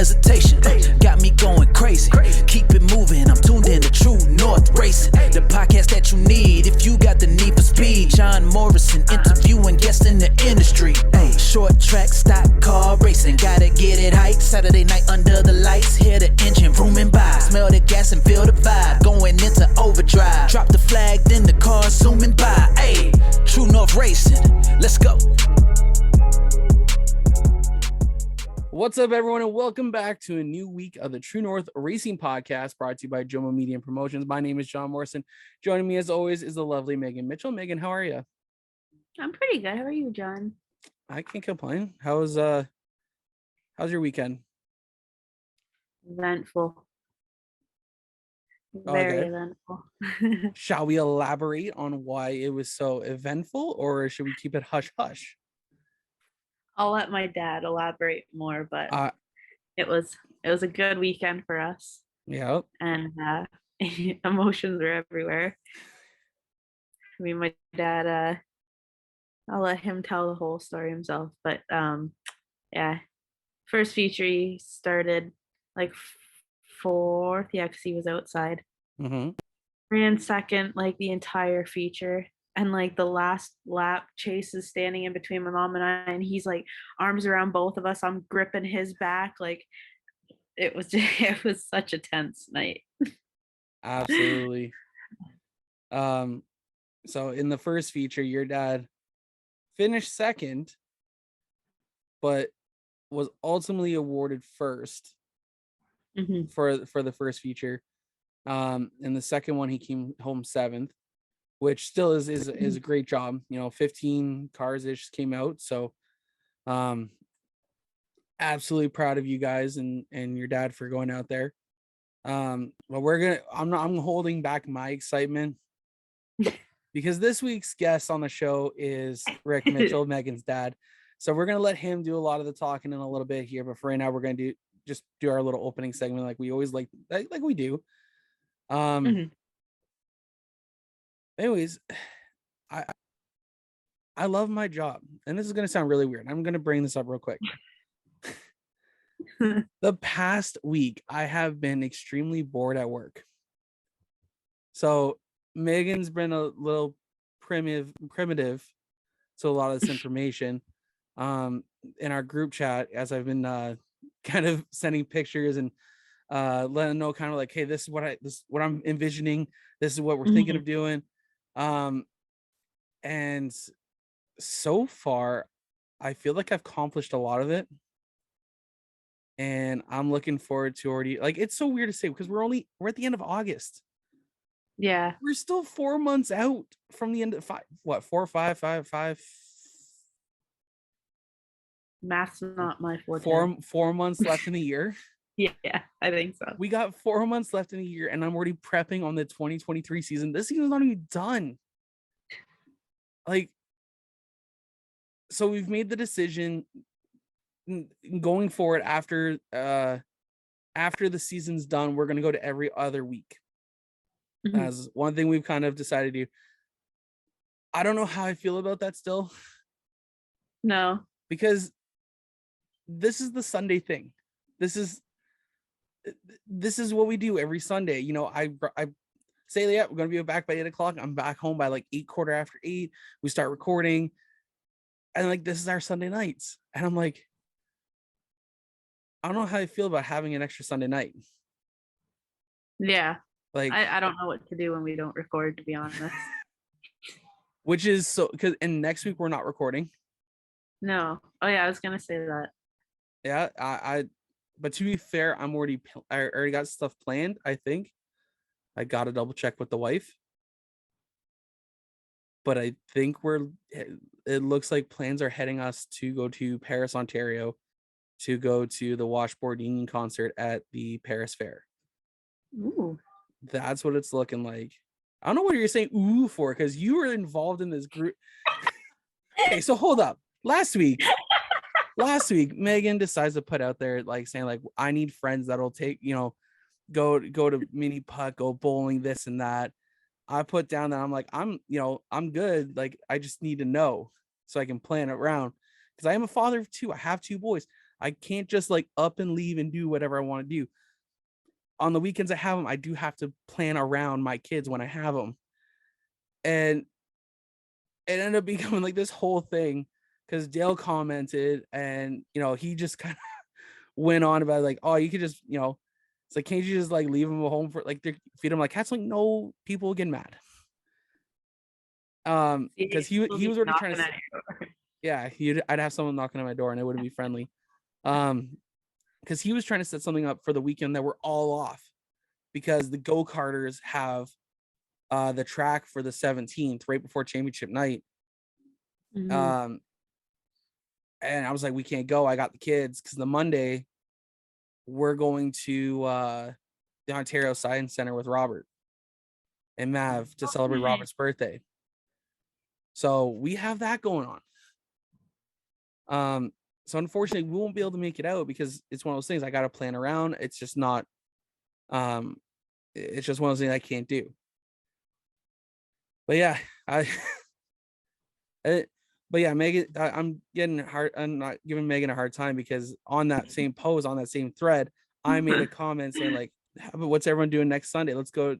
hesitation. Got me going crazy. Keep it moving. I'm tuned in to True North Racing. The podcast that you need if you got the need for speed. John Morrison interviewing guests in the industry. Hey, short track, stock car racing. Gotta get it hype. Saturday night under the lights. Hear the engine rooming by. Smell the gas and feel the vibe. Going into overdrive. Drop the flag, then the car zooming by. Hey, True North Racing. Let's go. What's up, everyone, and welcome back to a new week of the True North Racing Podcast, brought to you by JoMo Media and Promotions. My name is Jon Morrison. Joining me, as always, is the lovely Megan Mitchell. Megan, how are you? I'm pretty good. How are you, John? I can't complain. How's your weekend? Eventful. Very eventful. Shall we elaborate on why it was so eventful, or should we keep it hush-hush? I'll let my dad elaborate more, but it was a good weekend for us. Yeah. And emotions were everywhere. I mean, my dad, I'll let him tell the whole story himself, but yeah. First feature, he started like fourth, yeah, because he was outside. Mm-hmm. Ran second like the entire feature. And like the last lap, Chase is standing in between my mom and I, and he's like arms around both of us. I'm gripping his back. Like it was such a tense night. Absolutely. So in the first feature, your dad finished second, but was ultimately awarded first for the first feature. In the second one, he came home seventh, which still is a great job. 15 cars ish came out. So absolutely proud of you guys and your dad for going out there. But I'm holding back my excitement because this week's guest on the show is Rick Mitchell, Megan's dad. So we're gonna let him do a lot of the talking in a little bit here, but for right now, we're gonna do our little opening segment like we always like we do. Anyways, I love my job, and this is going to sound really weird. I'm going to bring this up real quick. The past week, I have been extremely bored at work. So Megan's been a little primitive to a lot of this information in our group chat, as I've been kind of sending pictures and letting them know kind of like, hey, this is what I'm envisioning. This is what we're thinking of doing. And so far, I feel like I've accomplished a lot of it. And I'm looking forward to already, like, it's so weird to say because we're at the end of August. Yeah. We're still 4 months out from the end of 5. What, 4, 5, 5, 5? Math's not my forte. 4 months left in the year. Yeah, I think so. We got 4 months left in the year, and I'm already prepping on the 2023 season. This season's not even done. Like, so we've made the decision going forward after the season's done, we're going to go to every other week. As one thing we've kind of decided to do. I don't know how I feel about that still. No. Because this is the Sunday thing. This is what we do every Sunday. I say, yeah, we're going to be back by 8 o'clock. I'm back home by like 8:15. We start recording. And like, this is our Sunday nights. And I'm like, I don't know how I feel about having an extra Sunday night. Yeah. Like, I don't know what to do when we don't record, to be honest. Which is so, and next week we're not recording. No. Oh yeah, I was going to say that. Yeah, but to be fair, I already got stuff planned. I think I got to double check with the wife, but I think it looks like plans are heading us to go to Paris, Ontario, to go to the Washboard Union concert at the Paris Fair. Ooh. That's what it's looking like. I don't know what you're saying ooh for, because you were involved in this group. Okay, so hold up. Last week, Megan decides to put out there, like, saying, like, I need friends that'll take, go to mini putt, go bowling, this and that. I put down that I'm like, I'm good. Like, I just need to know so I can plan it around. Because I am a father of 2. I have 2 boys. I can't just like up and leave and do whatever I want to do. On the weekends I have them, I do have to plan around my kids when I have them. And it ended up becoming like this whole thing because Dale commented, and he just kind of went on about like, oh, you could just, it's like, can't you just like leave them home for like feed them like cats? Like, no, people get mad. Because he was already trying to yeah, I'd have someone knocking on my door and it wouldn't be friendly. Because he was trying to set something up for the weekend that we're all off because the go-karters have the track for the 17th right before championship night. Mm-hmm. And I was like, we can't go. I got the kids because the Monday we're going to the Ontario Science Center with Robert and Mav to celebrate Robert's birthday. So we have that going on. So unfortunately we won't be able to make it out because it's one of those things I got to plan around. It's just not, it's just one of those things I can't do. But yeah, but yeah, Megan, I'm not giving Megan a hard time because on that same post, on that same thread, I made a comment saying like, what's everyone doing next Sunday? Let's go,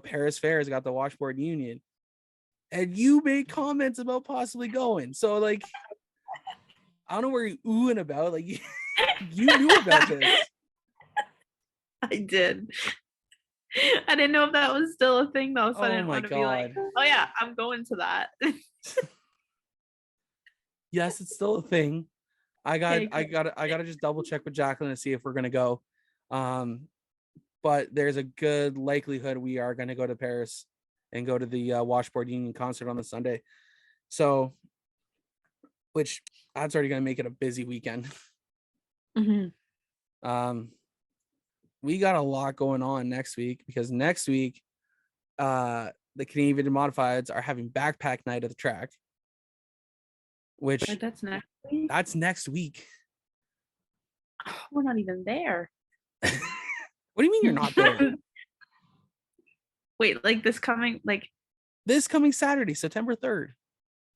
Paris Fair has got the washboard union. And you made comments about possibly going. So like, I don't know where you're oohing about. Like you knew about this. I did. I didn't know if that was still a thing though. So I didn't want to be like, oh yeah, I'm going to that. Yes, it's still a thing. I gotta just double check with Jacqueline to see if we're gonna go. But there's a good likelihood we are gonna go to Paris and go to the Washboard Union concert on the Sunday. So, which that's already gonna make it a busy weekend. Mm-hmm. We got a lot going on next week because next week, the Canadian Modifieds are having backpack night at the track. Which that's next week. That's next week. Oh, we're not even there. What do you mean you're not there? Wait, like this coming Saturday, September 3rd.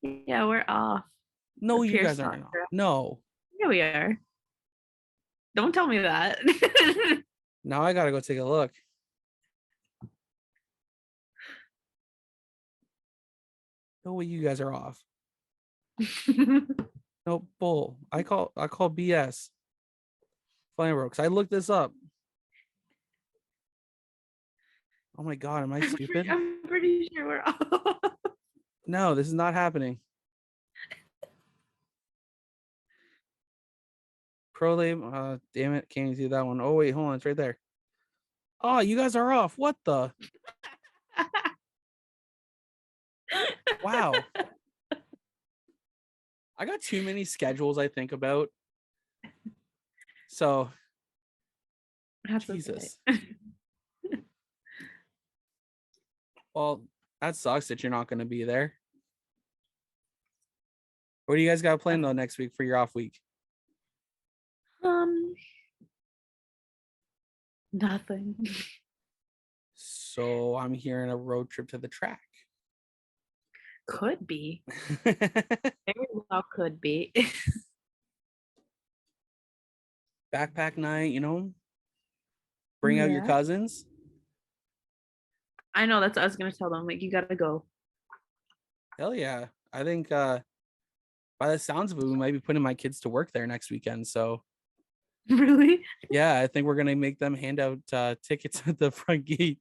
Yeah, we're off. No, you guys aren't. No. Yeah, we are. Don't tell me that. Now I gotta go take a look. No way you guys are off. No bull. I call BS. Flamboro, because I looked this up. Oh my god, am I stupid? I'm pretty sure we're off. No, this is not happening. Pro Lab, damn it, can't even see that one. Oh wait, hold on, it's right there. Oh, you guys are off. What the? Wow. I got too many schedules I think about. So, Jesus. Well, that sucks that you're not going to be there. What do you guys got planned though next week for your off week? Nothing. So I'm hearing a road trip to the track. Could be. Very well could be. Backpack night, bring out your cousins. I know, that's what I was gonna tell them. Like, you gotta go. Hell yeah. I think by the sounds of it, we might be putting my kids to work there next weekend. So really? Yeah, I think we're gonna make them hand out tickets at the front gate.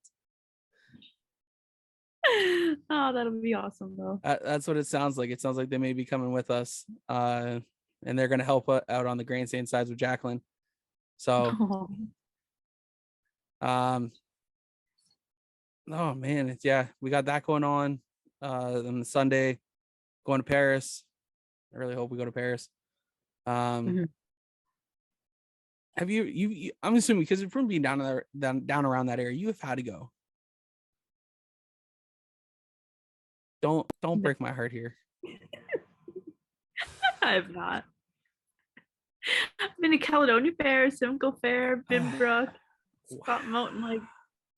Oh, that'll be awesome though. That's what it sounds like. It sounds like they may be coming with us, and they're gonna help out on the grandstand sides with Jacqueline. So, oh man, we got that going on. On the Sunday, going to Paris. I really hope we go to Paris. Have you? I'm assuming because from being down around that area, you have had to go. Don't break my heart here. I have not. I've been to Caledonia Fair, Simcoe Fair, Binbrook, Scott Mountain. Like,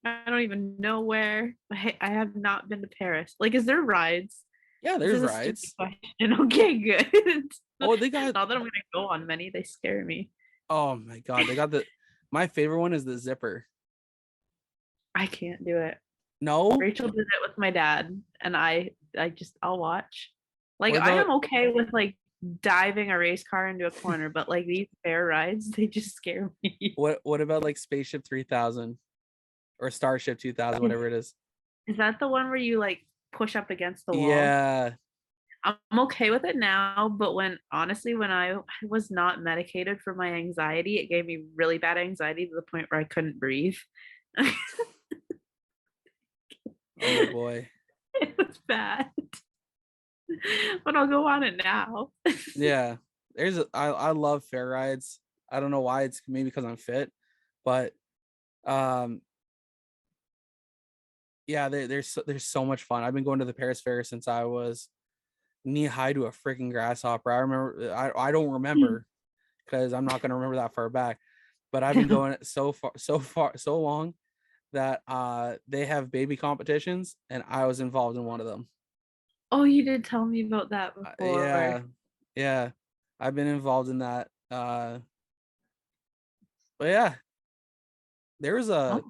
I don't even know where. I have not been to Paris. Like, is there rides? Yeah, This there's is a stupid rides. question. Okay, good. Oh, they got. Not that I'm gonna go on many. They scare me. Oh my god, they got the. My favorite one is the zipper. I can't do it. No, Rachel did it with my dad, and I'll watch. Like what I about am okay with like diving a race car into a corner, but like these fair rides, they just scare me. what about like Spaceship 3000 or Starship 2000, whatever it is? Is that the one where you like push up against the wall? Yeah. I'm okay with it now, but when I was not medicated for my anxiety, it gave me really bad anxiety to the point where I couldn't breathe. Oh boy. It was bad. But I'll go on it now. Yeah. I love fair rides. I don't know why. It's maybe because I'm fit, but um yeah, there's so much fun. I've been going to the Paris Fair since I was knee high to a freaking grasshopper. I remember I don't remember because I'm not gonna remember that far back, but I've been going so long that they have baby competitions and I was involved in one of them. Oh, you did tell me about that before. Yeah, I've been involved in that. But yeah, there's a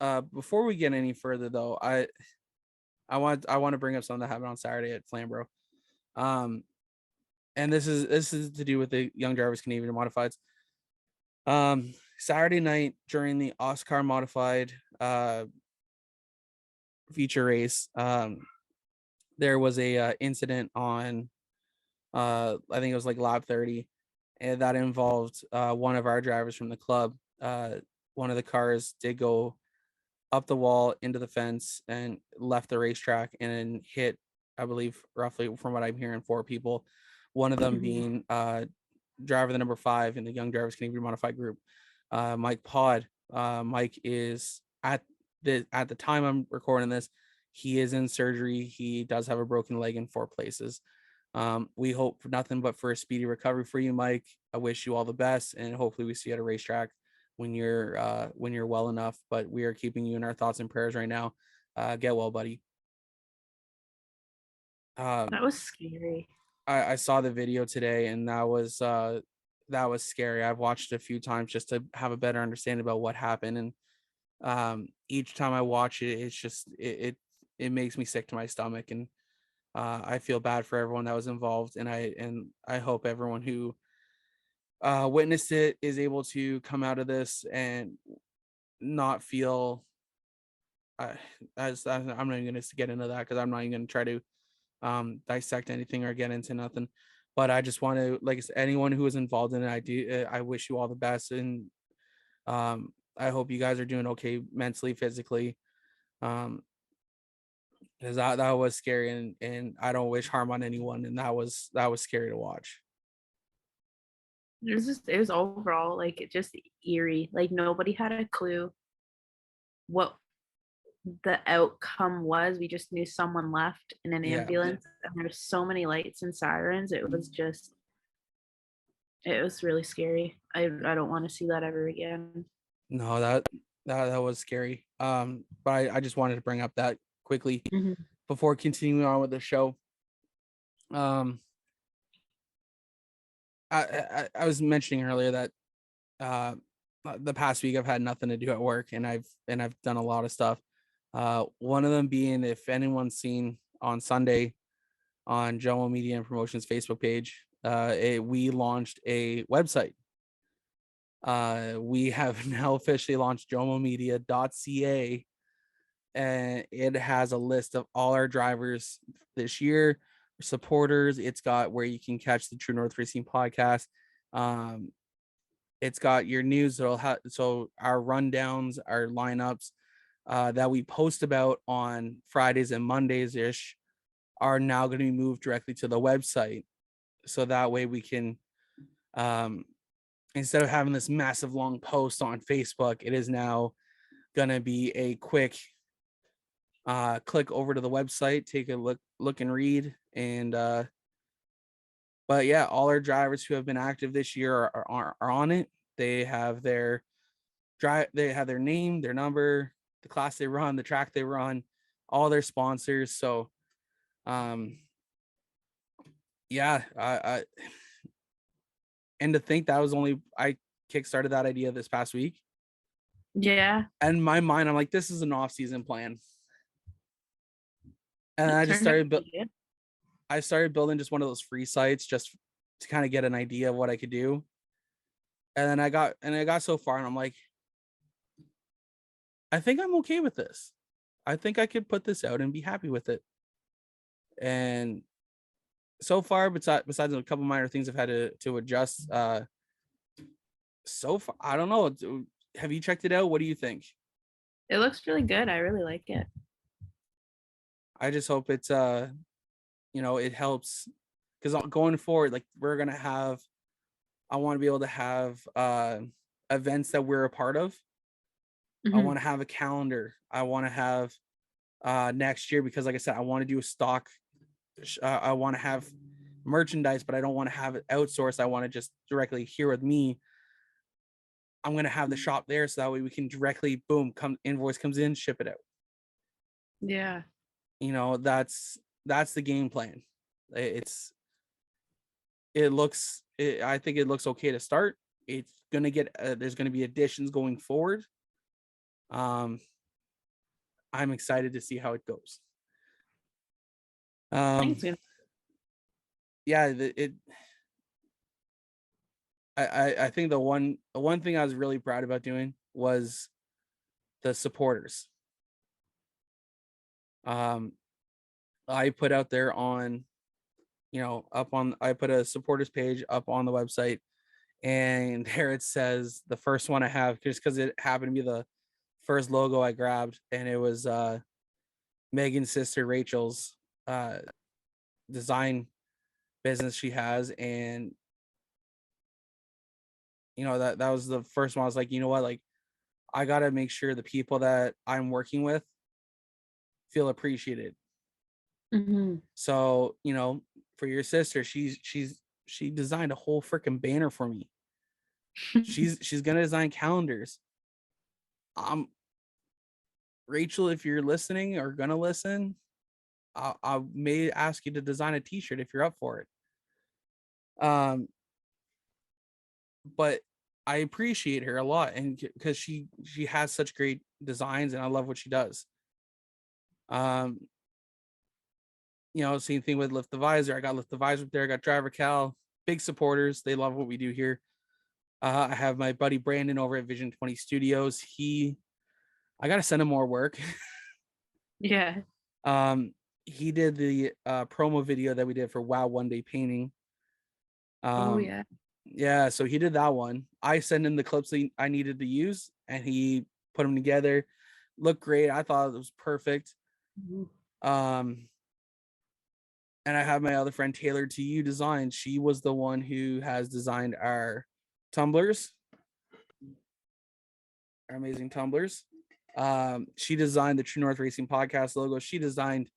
Oh, before we get any further though, I want to bring up something that happened on Saturday at Flamboro. Um, and this is to do with the Young Drivers Canadian Modifieds. Saturday night during the Oscar Modified feature race, there was a incident on I think it was like lap 30, and that involved one of our drivers from the club. One of the cars did go up the wall into the fence and left the racetrack and hit, I believe, roughly from what I'm hearing, 4 people. One of them being driver the number 5 in the Young Drivers Canadian Modified group, Mike Pod. Mike is at the time I'm recording this, he is in surgery. He does have a broken leg in 4 places. We hope for nothing but for a speedy recovery for you, Mike. I wish you all the best, and hopefully we see you at a racetrack when you're well enough. But we are keeping you in our thoughts and prayers right now. Get well, buddy. that was scary. I saw the video today, and that was scary. I've watched it a few times just to have a better understanding about what happened, and each time I watch it, it's just it makes me sick to my stomach, and I feel bad for everyone that was involved, and I hope everyone who witnessed it is able to come out of this and not feel. I'm not even going to get into that because I'm not even going to try to dissect anything or get into nothing. But I just want to, like I said, anyone who is involved in it, I wish you all the best, and I hope you guys are doing okay mentally, physically. Because that was scary, and I don't wish harm on anyone, and that was scary to watch. It was overall like it just eerie. Like nobody had a clue what the outcome was. We just knew someone left in an Yeah. ambulance, and there were so many lights and sirens. It was really scary. I don't want to see that ever again. No, that was scary. But I just wanted to bring up that quickly before continuing on with the show. I was mentioning earlier that the past week I've had nothing to do at work, and I've done a lot of stuff. One of them being, if anyone's seen on Sunday on JoMo Media and Promotions Facebook page, we launched a website. We have now officially launched jomomedia.ca, and it has a list of all our drivers this year, supporters. It's got where you can catch the True North Racing podcast. It's got your news. So our rundowns, our lineups that we post about on Fridays and Mondays ish are now going to be moved directly to the website. So that way we can, instead of having this massive long post on Facebook, it is now going to be a quick click over to the website, take a look and read. And but yeah, all our drivers who have been active this year are on it. They have their name, their number, the class they run, the track they run, all their sponsors. So Yeah, and to think that was only I kickstarted that idea this past week. Yeah. And in my mind, I'm like, this is an off-season plan. And It I just turned out started to be good. I started building just one of those free sites just to kind of get an idea of what I could do. And then I got so far and I'm like, I think I'm okay with this. I think I could put this out and be happy with it. And so far, besides a couple minor things I've had to adjust, so far, I don't know. Have you checked it out? What do you think? It looks really good. I really like it. I just hope it's it helps, because going forward, like we're gonna have, I want to be able to have events that we're a part of. I Mhm. want to have a calendar. I want to have next year, because like I said, I want to do a stock. I want to have merchandise, but I don't want to have it outsourced. I want to just directly here with me. I'm gonna have the shop there, so that way we can directly, boom, invoice comes in, ship it out. Yeah. That's the game plan. I think it looks okay to start. It's gonna get there's gonna be additions going forward. I'm excited to see how it goes. I think it's gonna. Yeah, I think the one thing I was really proud about doing was the supporters. I put out there on, I put a supporters page up on the website, and there it says the first one I have, just because it happened to be the first logo I grabbed, and it was Megan's sister Rachel's design business she has. And that was the first one. I was like, you know what, like I gotta make sure the people that I'm working with feel appreciated. Mhm. So for your sister, she designed a whole freaking banner for me. She's gonna design calendars. Rachel, if you're listening or gonna listen, I may ask you to design a t-shirt if you're up for it. But I appreciate her a lot, and because she has such great designs, and I love what she does. Same thing with Lift the Visor. I got Lift the Visor up there. I got Driver Cal, big supporters. They love what we do here. I have my buddy Brandon over at Vision 20 Studios. I gotta send him more work. Yeah. He did the promo video that we did for Wow One Day Painting. Oh yeah. Yeah, so he did that one. I sent him the clips that I needed to use, and he put them together. Looked great. I thought it was perfect. Mhm. And I have my other friend Taylor to You Design. She was the one who has designed our tumblers, our amazing tumblers. She designed the True North Racing Podcast logo. She designed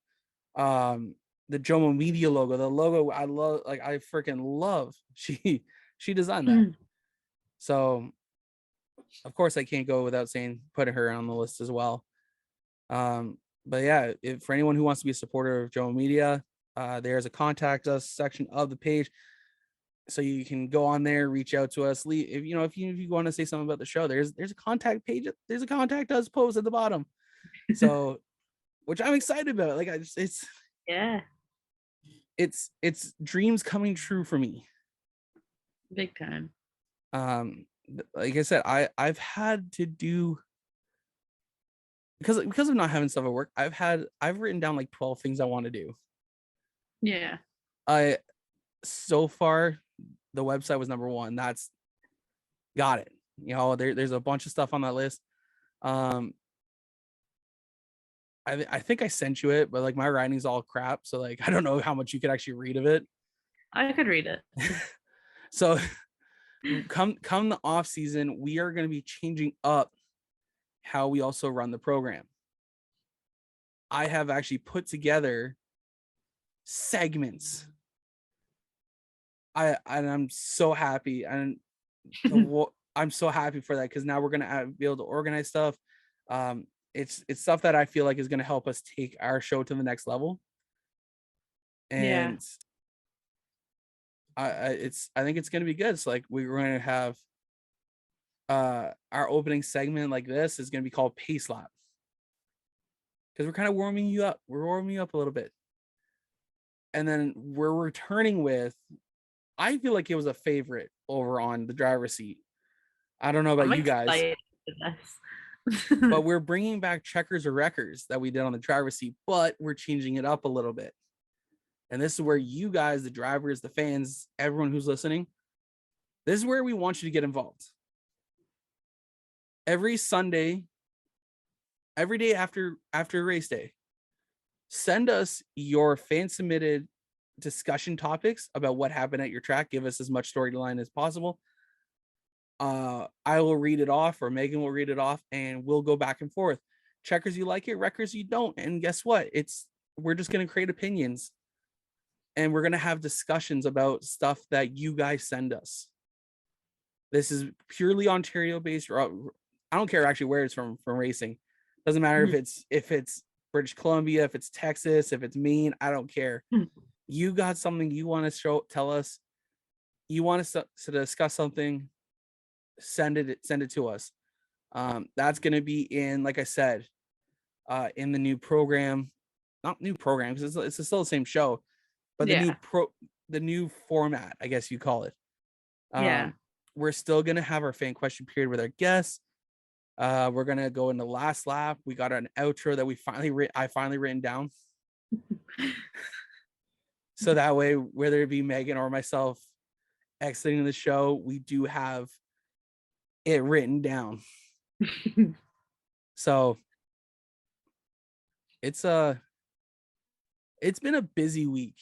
the JoMo Media logo, the logo I love, like I freaking love. She designed that. Mhm. So of course I can't go without saying putting her on the list as well. But yeah, for anyone who wants to be a supporter of JoMo Media, there's a contact us section of the page, so you can go on there, reach out to us. If you want to say something about the show, there's a contact page. There's a contact us post at the bottom. So, which I'm excited about. Like Yeah. it's dreams coming true for me. Big time. Like I said, I've had to do, because of not having stuff at work. I've written down like 12 things I want to do. Yeah. So far the website was number one. That's got it. There's a bunch of stuff on that list. I think I sent you it, but like my writing's all crap, so like I don't know how much you could actually read of it. I could read it. So come the off season, we are going to be changing up how we also run the program. I have actually put together segments. I'm so happy, and I'm so happy for that, because now we're gonna be able to organize stuff. It's stuff that I feel like is gonna help us take our show to the next level. Yeah. And I think it's gonna be good. It's like we're going to have our opening segment like this is gonna be called Pace Lap, because we're kind of warming you up. We're warming you up a little bit, and then we're returning with. I feel like it was a favorite over on the driver's seat. I don't know about I'm you guys, excited for this. but we're bringing back checkers or wreckers that we did on the driver's seat, but we're changing it up a little bit. And this is where you guys, the drivers, the fans, everyone who's listening, this is where we want you to get involved. Every Sunday, every day after race day, send us your fan submitted discussion topics about what happened at your track. Give us as much storyline as possible. I will read it off, or Megan will read it off, and we'll go back and forth. Checkers, you like it, wreckers, you don't. And guess what? We're just going to create opinions, and we're going to have discussions about stuff that you guys send us. This is purely Ontario based. I don't care actually where it's from racing. Doesn't matter if it's British Columbia, if it's Texas, if it's Maine, I don't care. You got something you want to tell us, you want us to discuss something, send it to us. That's going to be in, like I said, in the new program, not new program, because it's still the same show, but the new format, I guess you call it. We're still going to have our fan question period with our guests. We're going to go in the last lap. We got an outro that I finally written down. So that way, whether it be Megan or myself exiting the show, we do have it written down. So it's been a busy week.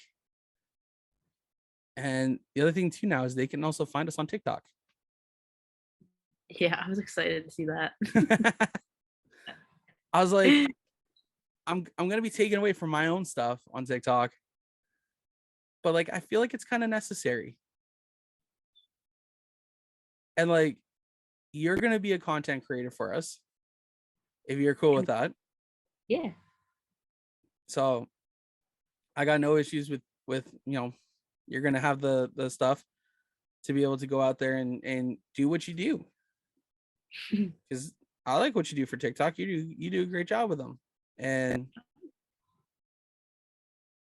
And the other thing too now is they can also find us on TikTok. Yeah, I was excited to see that. I was like, I'm gonna be taken away from my own stuff on TikTok, but like I feel like it's kind of necessary. And like, you're gonna be a content creator for us, if you're cool with that. Yeah. So I got no issues with you're gonna have the stuff to be able to go out there and do what you do. Because I like what you do for TikTok. You do a great job with them. And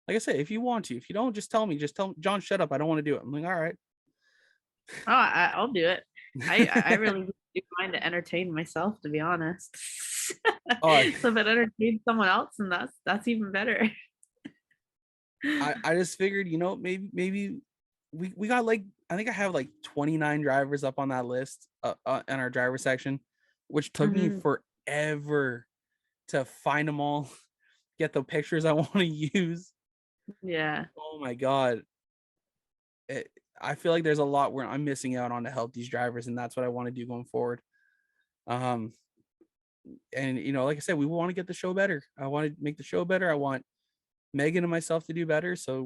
like I said, if you want to, if you don't, just tell me. Just tell John, shut up. I don't want to do it. I'm like, all right. Oh, I'll do it. I really do mind to entertain myself, to be honest. So if it entertains someone else, and that's even better. I just figured, maybe we got like, I think I have like 29 drivers up on that list in our driver section, which took me forever to find them all, get the pictures I want to use. Yeah. Oh my God. I feel like there's a lot where I'm missing out on to help these drivers, and that's what I want to do going forward. And like I said, we want to get the show better. I want to make the show better. I want Megan and myself to do better. So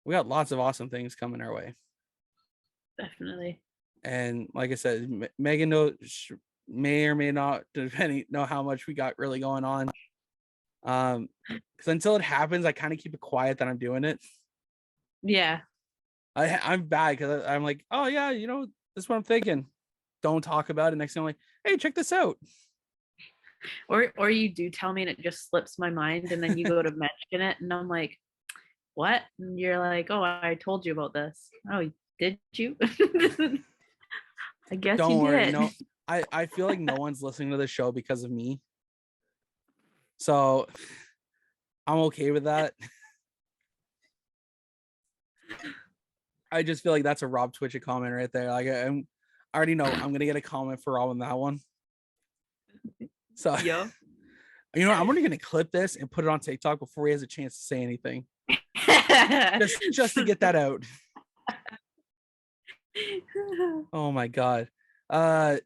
we got lots of awesome things coming our way. Definitely. And like I said, Megan may or may not, depending, know how much we got really going on. Because until it happens, I kind of keep it quiet that I'm doing it. Yeah. I'm bad because I'm like, oh yeah, this is what I'm thinking. Don't talk about it. Next thing I'm like, hey, check this out. Or you do tell me and it just slips my mind, and then you go to mention it and I'm like, what? And you're like, oh, I told you about this. Oh, did you? I guess don't you worry. did. I feel like no one's listening to the show because of me. So I'm okay with that. I just feel like that's a Rob Twitch comment right there. Like I already know I'm gonna get a comment for Rob on that one. So yeah. I'm only gonna clip this and put it on TikTok before he has a chance to say anything. just to get that out. Oh my God. But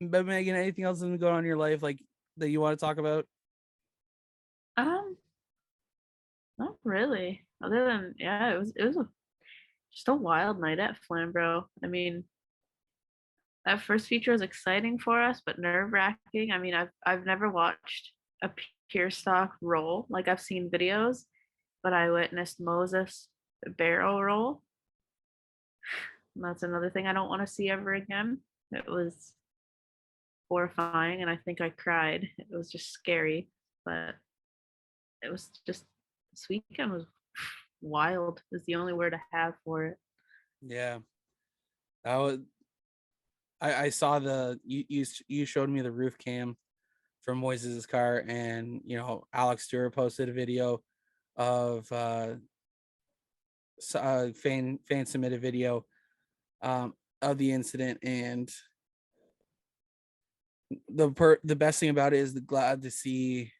Megan, anything else that's been going on in your life like that you want to talk about? Not really. Other than it was just a wild night at Flamboro. I mean, that first feature was exciting for us, but nerve-wracking. I mean, I've never watched a pure stock roll. Like I've seen videos, but I witnessed Moses barrel roll. And that's another thing I don't want to see ever again. It was horrifying, and I think I cried. It was just scary, but it was just this weekend was wild. Is the only word I have for it. Yeah, that was. I saw you showed me the roof cam from Moises' car, and Alex Stewart posted a video of fan submitted video of the incident, and the best thing about it is glad to see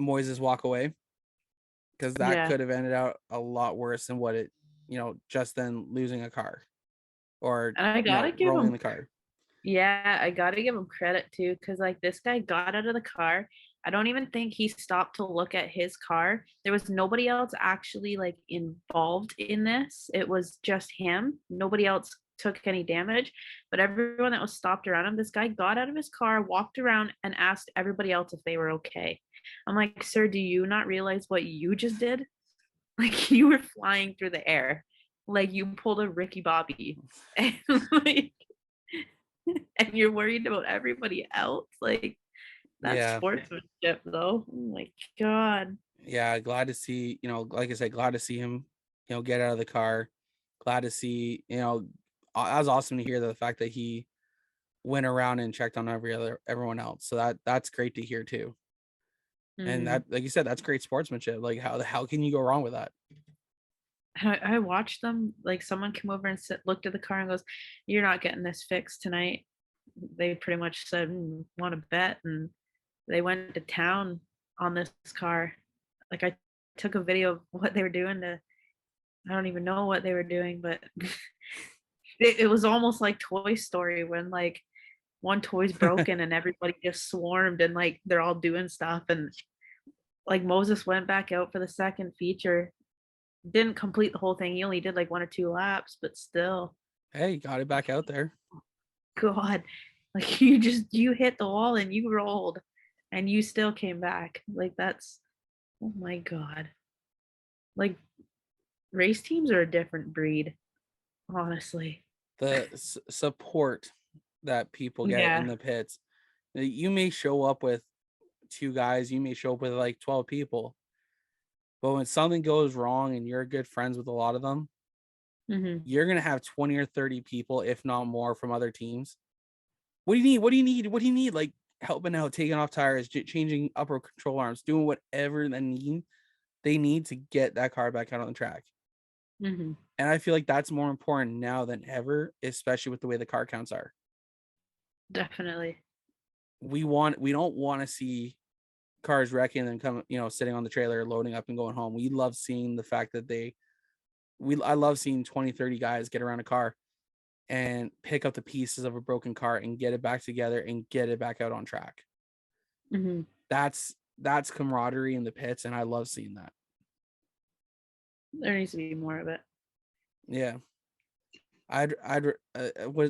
Moises walk away, because that Yeah. could have ended out a lot worse than what it just then losing a car or And I gotta give rolling him the car. Yeah, I gotta give him credit too, because like this guy got out of the car. I don't even think he stopped to look at his car. There was nobody else actually like involved in this. It was just him. Nobody else took any damage, but everyone that was stopped around him, this guy got out of his car, walked around, and asked everybody else if they were okay. I'm like, sir, do you not realize what you just did? Like you were flying through the air. Like you pulled a Ricky Bobby. And like and you're worried about everybody else. Like that's Yeah. sportsmanship, though. Oh my god. Yeah, glad to see, like I said, glad to see him, get out of the car. Glad to see, that was awesome to hear the fact that he went around and checked on everyone else. So that's great to hear too. And that, like you said, that's great sportsmanship. Like how can you go wrong with that? I watched them. Like someone came over and looked at the car and goes, "You're not getting this fixed tonight." They pretty much said, "Want to bet?" And they went to town on this car. Like I took a video of what they were doing to. I don't even know what they were doing, but it was almost like Toy Story when like one toy's broken and everybody just swarmed and like they're all doing stuff, and like Moses went back out for the second feature, didn't complete the whole thing. He only did like 1 or 2 laps, but still, Hey, got it back out there. God, like you hit the wall and you rolled and you still came back. Like that's, oh my God. Like race teams are a different breed, honestly. The support that people get in the pits. You may show up with 2 guys, you may show up with like 12 people, but when something goes wrong and you're good friends with a lot of them, you're gonna have 20 or 30 people, if not more, from other teams. What do you need? What do you need? What do you need? Like helping out, taking off tires, changing upper control arms, doing whatever they need to get that car back out on the track. And I feel like that's more important now than ever, especially with the way the car counts are. Definitely. We don't want to see cars wrecking and come, sitting on the trailer, loading up and going home. We love seeing the fact that I love seeing 20, 30 guys get around a car and pick up the pieces of a broken car and get it back together and get it back out on track. That's camaraderie in the pits, and I love seeing that. There needs to be more of it. Yeah.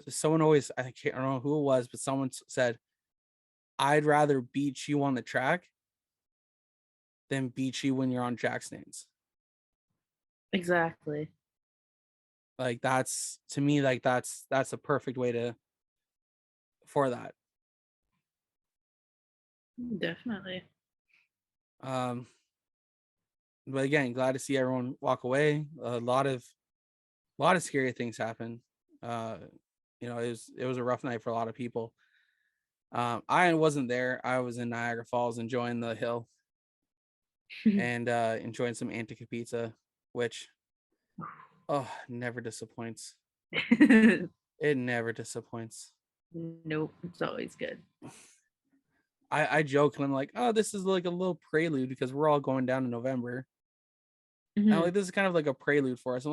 Someone always, I don't know who it was, but someone said, I'd rather beat you on the track than beat you when you're on jack stands. Exactly. Like that's, to me, like that's a perfect way for that. Definitely. But again, glad to see everyone walk away. A lot of scary things happen. It was a rough night for a lot of people. I wasn't there. I was in Niagara Falls enjoying the hill and enjoying some Antica pizza, which never disappoints. It never disappoints. Nope, it's always good. I joke and I'm like, oh, this is like a little prelude because we're all going down in November. And I'm like, this is kind of like a prelude for us. I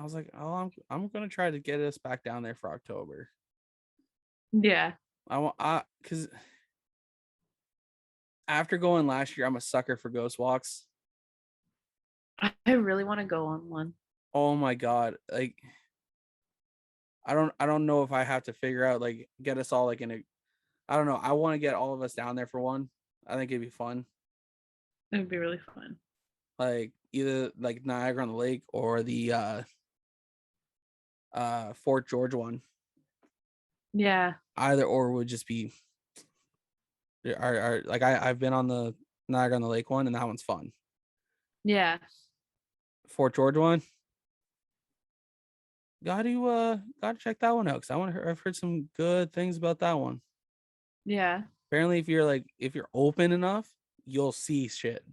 was like, oh, I'm gonna try to get us back down there for October. Yeah. Because after going last year, I'm a sucker for ghost walks. I really want to go on one. Oh my God. Like, I don't know if I have to figure out, like, get us all like I don't know. I want to get all of us down there for one. I think it'd be fun. It'd be really fun. Like either like Niagara on the Lake or the Fort George one. Yeah. Either or would just be like I've been on the Niagara on the Lake one, and that one's fun. Yeah. Fort George one, gotta check that one out, because I've heard some good things about that one. Yeah. Apparently, if you're open enough, you'll see shit.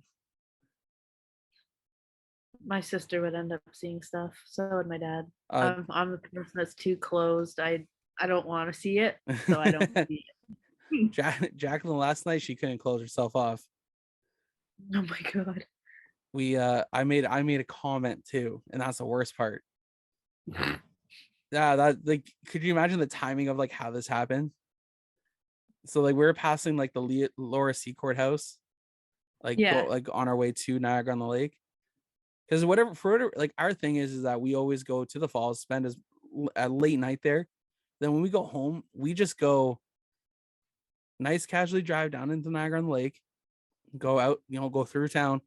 My sister would end up seeing stuff. So would my dad. Uh, I'm the person that's too closed. I don't want to see it, so I don't see it. Jacqueline last night, she couldn't close herself off. Oh my god. I made a comment too, and that's the worst part. Yeah, that, like, could you imagine the timing of like how this happened? So like we were passing like the Laura C courthouse, like Yeah. like on our way to Niagara on the Lake. Because like our thing is that we always go to the falls, spend a late night there. Then when we go home, we just go nice casually drive down into Niagara on the Lake, go out, go through town,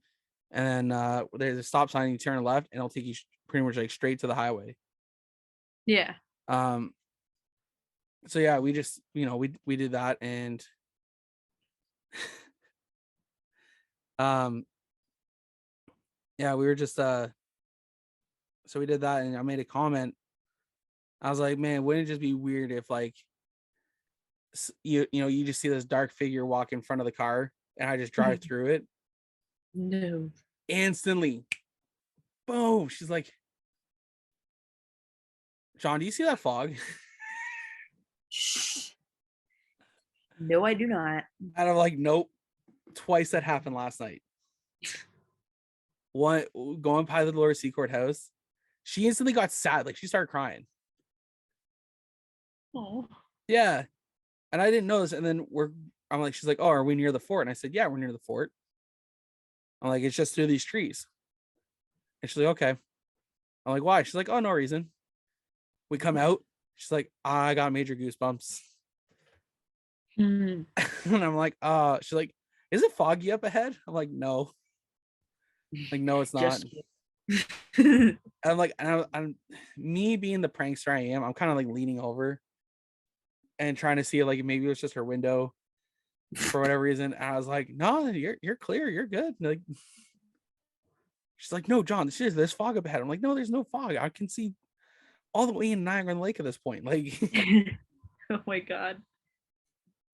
and then there's a stop sign, you turn left, and it'll take you pretty much like straight to the highway. Yeah. So yeah, we just we did that, and yeah, we were just so we did that, and I made a comment. I was like, man, wouldn't it just be weird if like you just see this dark figure walk in front of the car, and I just drive through it? No. Instantly, boom. She's like, John, do you see that fog? No, I do not. And I'm like, nope. Twice that happened last night. One going by the Lower C courthouse, she instantly got sad. Like she started crying. Oh. Yeah. And I didn't know this. And then I'm like, she's like, oh, are we near the fort? And I said, yeah, we're near the fort. I'm like, it's just through these trees. And she's like, okay. I'm like, why? She's like, oh, no reason. We come out. She's like, I got major goosebumps. And I'm like, she's like, is it foggy up ahead? I'm like, no, it's not. I'm like, I'm me being the prankster I am, I'm kind of like leaning over and trying to see like maybe it was just her window for whatever reason. And I was like, no, you're clear, you're good. And like, she's like, no, John, there's fog up ahead. I'm like, no, there's no fog. I can see all the way in Niagara on the Lake at this point. Like, oh my god.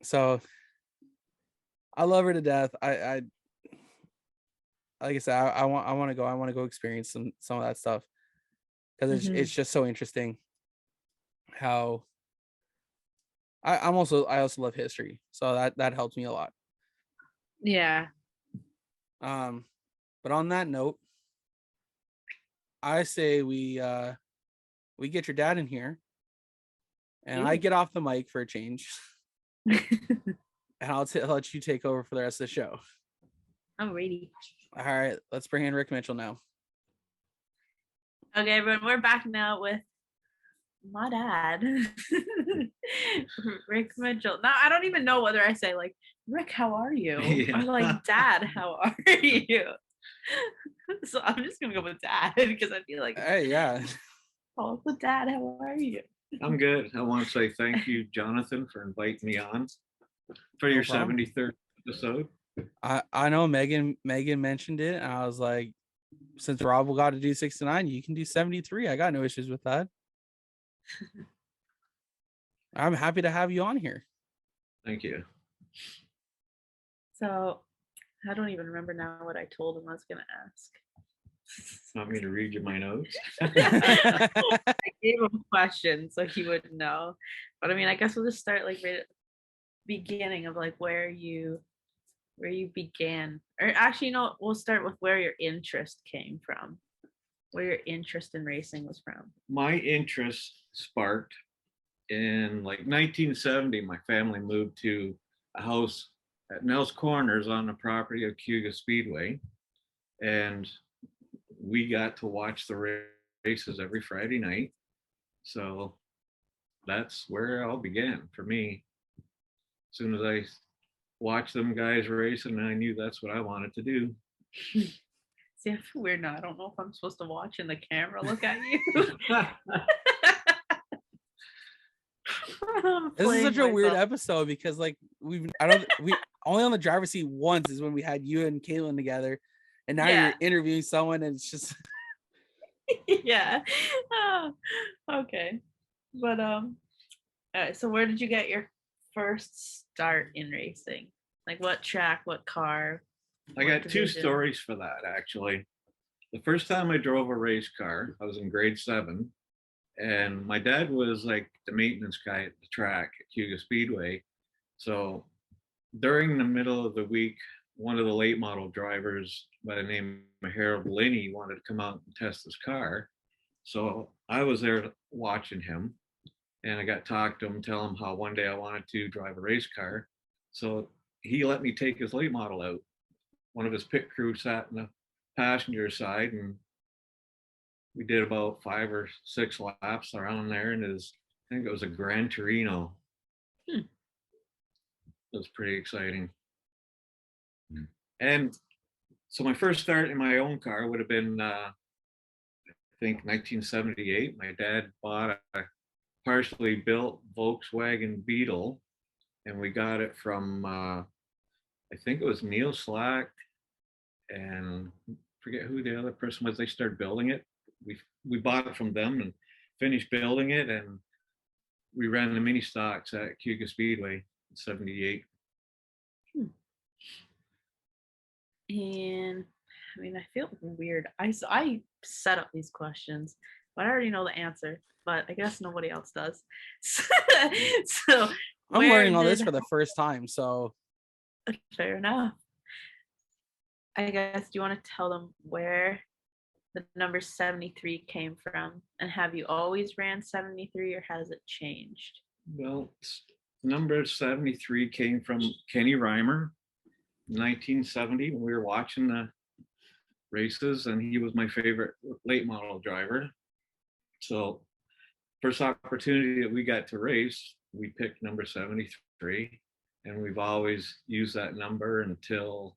So I love her to death. I like I said, I want to go. I want to go experience some of that stuff, because it's just so interesting how I also love history, so that helps me a lot. Yeah. But on that note, I say we get your dad in here, and I get off the mic for a change, and I'll let you take over for the rest of the show. I'm ready. All right, let's bring in Rick Mitchell now. Okay, everyone, we're back now with my dad, Rick Mitchell. Now I don't even know whether I say like, Rick, how are you? Or like, Dad, how are you? So I'm just gonna go with Dad because I feel like, hey, yeah. Oh, so Dad, how are you? I'm good. I want to say thank you, Jonathan, for inviting me on for your 73rd episode. I know Megan mentioned it, and I was like, since Rob got to do 69, you can do 73. I got no issues with that. I'm happy to have you on here. Thank you. So I don't even remember now what I told him I was gonna ask. Want me to read you my notes? I gave him questions so he would know. But I mean, I guess we'll just start like right at the beginning of like where you began. Or actually, we'll start with where your interest came from. Where your interest in racing was from. My interest sparked in like 1970. My family moved to a house at Nels Corners on the property of Flamboro Speedway, and we got to watch the races every Friday night. So that's where it all began for me. As soon as I watched them guys racing, I knew that's what I wanted to do. See, I feel weird now. I don't know if I'm supposed to watch and the camera look at you. I'm This is playing such a weird myself. episode because like we only on the driver's seat once is when we had you and Caitlin together, and now Yeah. you're interviewing someone and it's just Yeah. Oh, okay. But all right, so where did you get your first start in racing? Like what track, what car? I what got two division? stories for that, actually. The first time I drove a race car, I was in grade 7, and my dad was like the maintenance guy at the track at Cuga Speedway. So during the middle of the week, one of the late model drivers by the name of Harold Linney wanted to come out and test his car. So I was there watching him, and I got to talk to him, tell him how one day I wanted to drive a race car. So he let me take his late model out. One of his pit crew sat in the passenger side, and we did about 5 or 6 laps around there. And I think it was a Gran Torino. Hmm. It was pretty exciting. And so my first start in my own car would have been, I think, 1978. My dad bought a partially built Volkswagen Beetle, and we got it from, I think it was Neil Slack, and forget who the other person was. They started building it. We bought it from them and finished building it, and we ran the mini stocks at Cuga Speedway in 78. And I mean, I feel weird. I set up these questions, but I already know the answer. But I guess nobody else does. So I'm learning all this for the first time. So fair enough. I guess, do you want to tell them where the number 73 came from? And have you always ran 73 or has it changed? Well, number 73 came from Kenny Reimer, 1970, when we were watching the races, and he was my favorite late model driver. So first opportunity that we got to race, we picked number 73, and we've always used that number until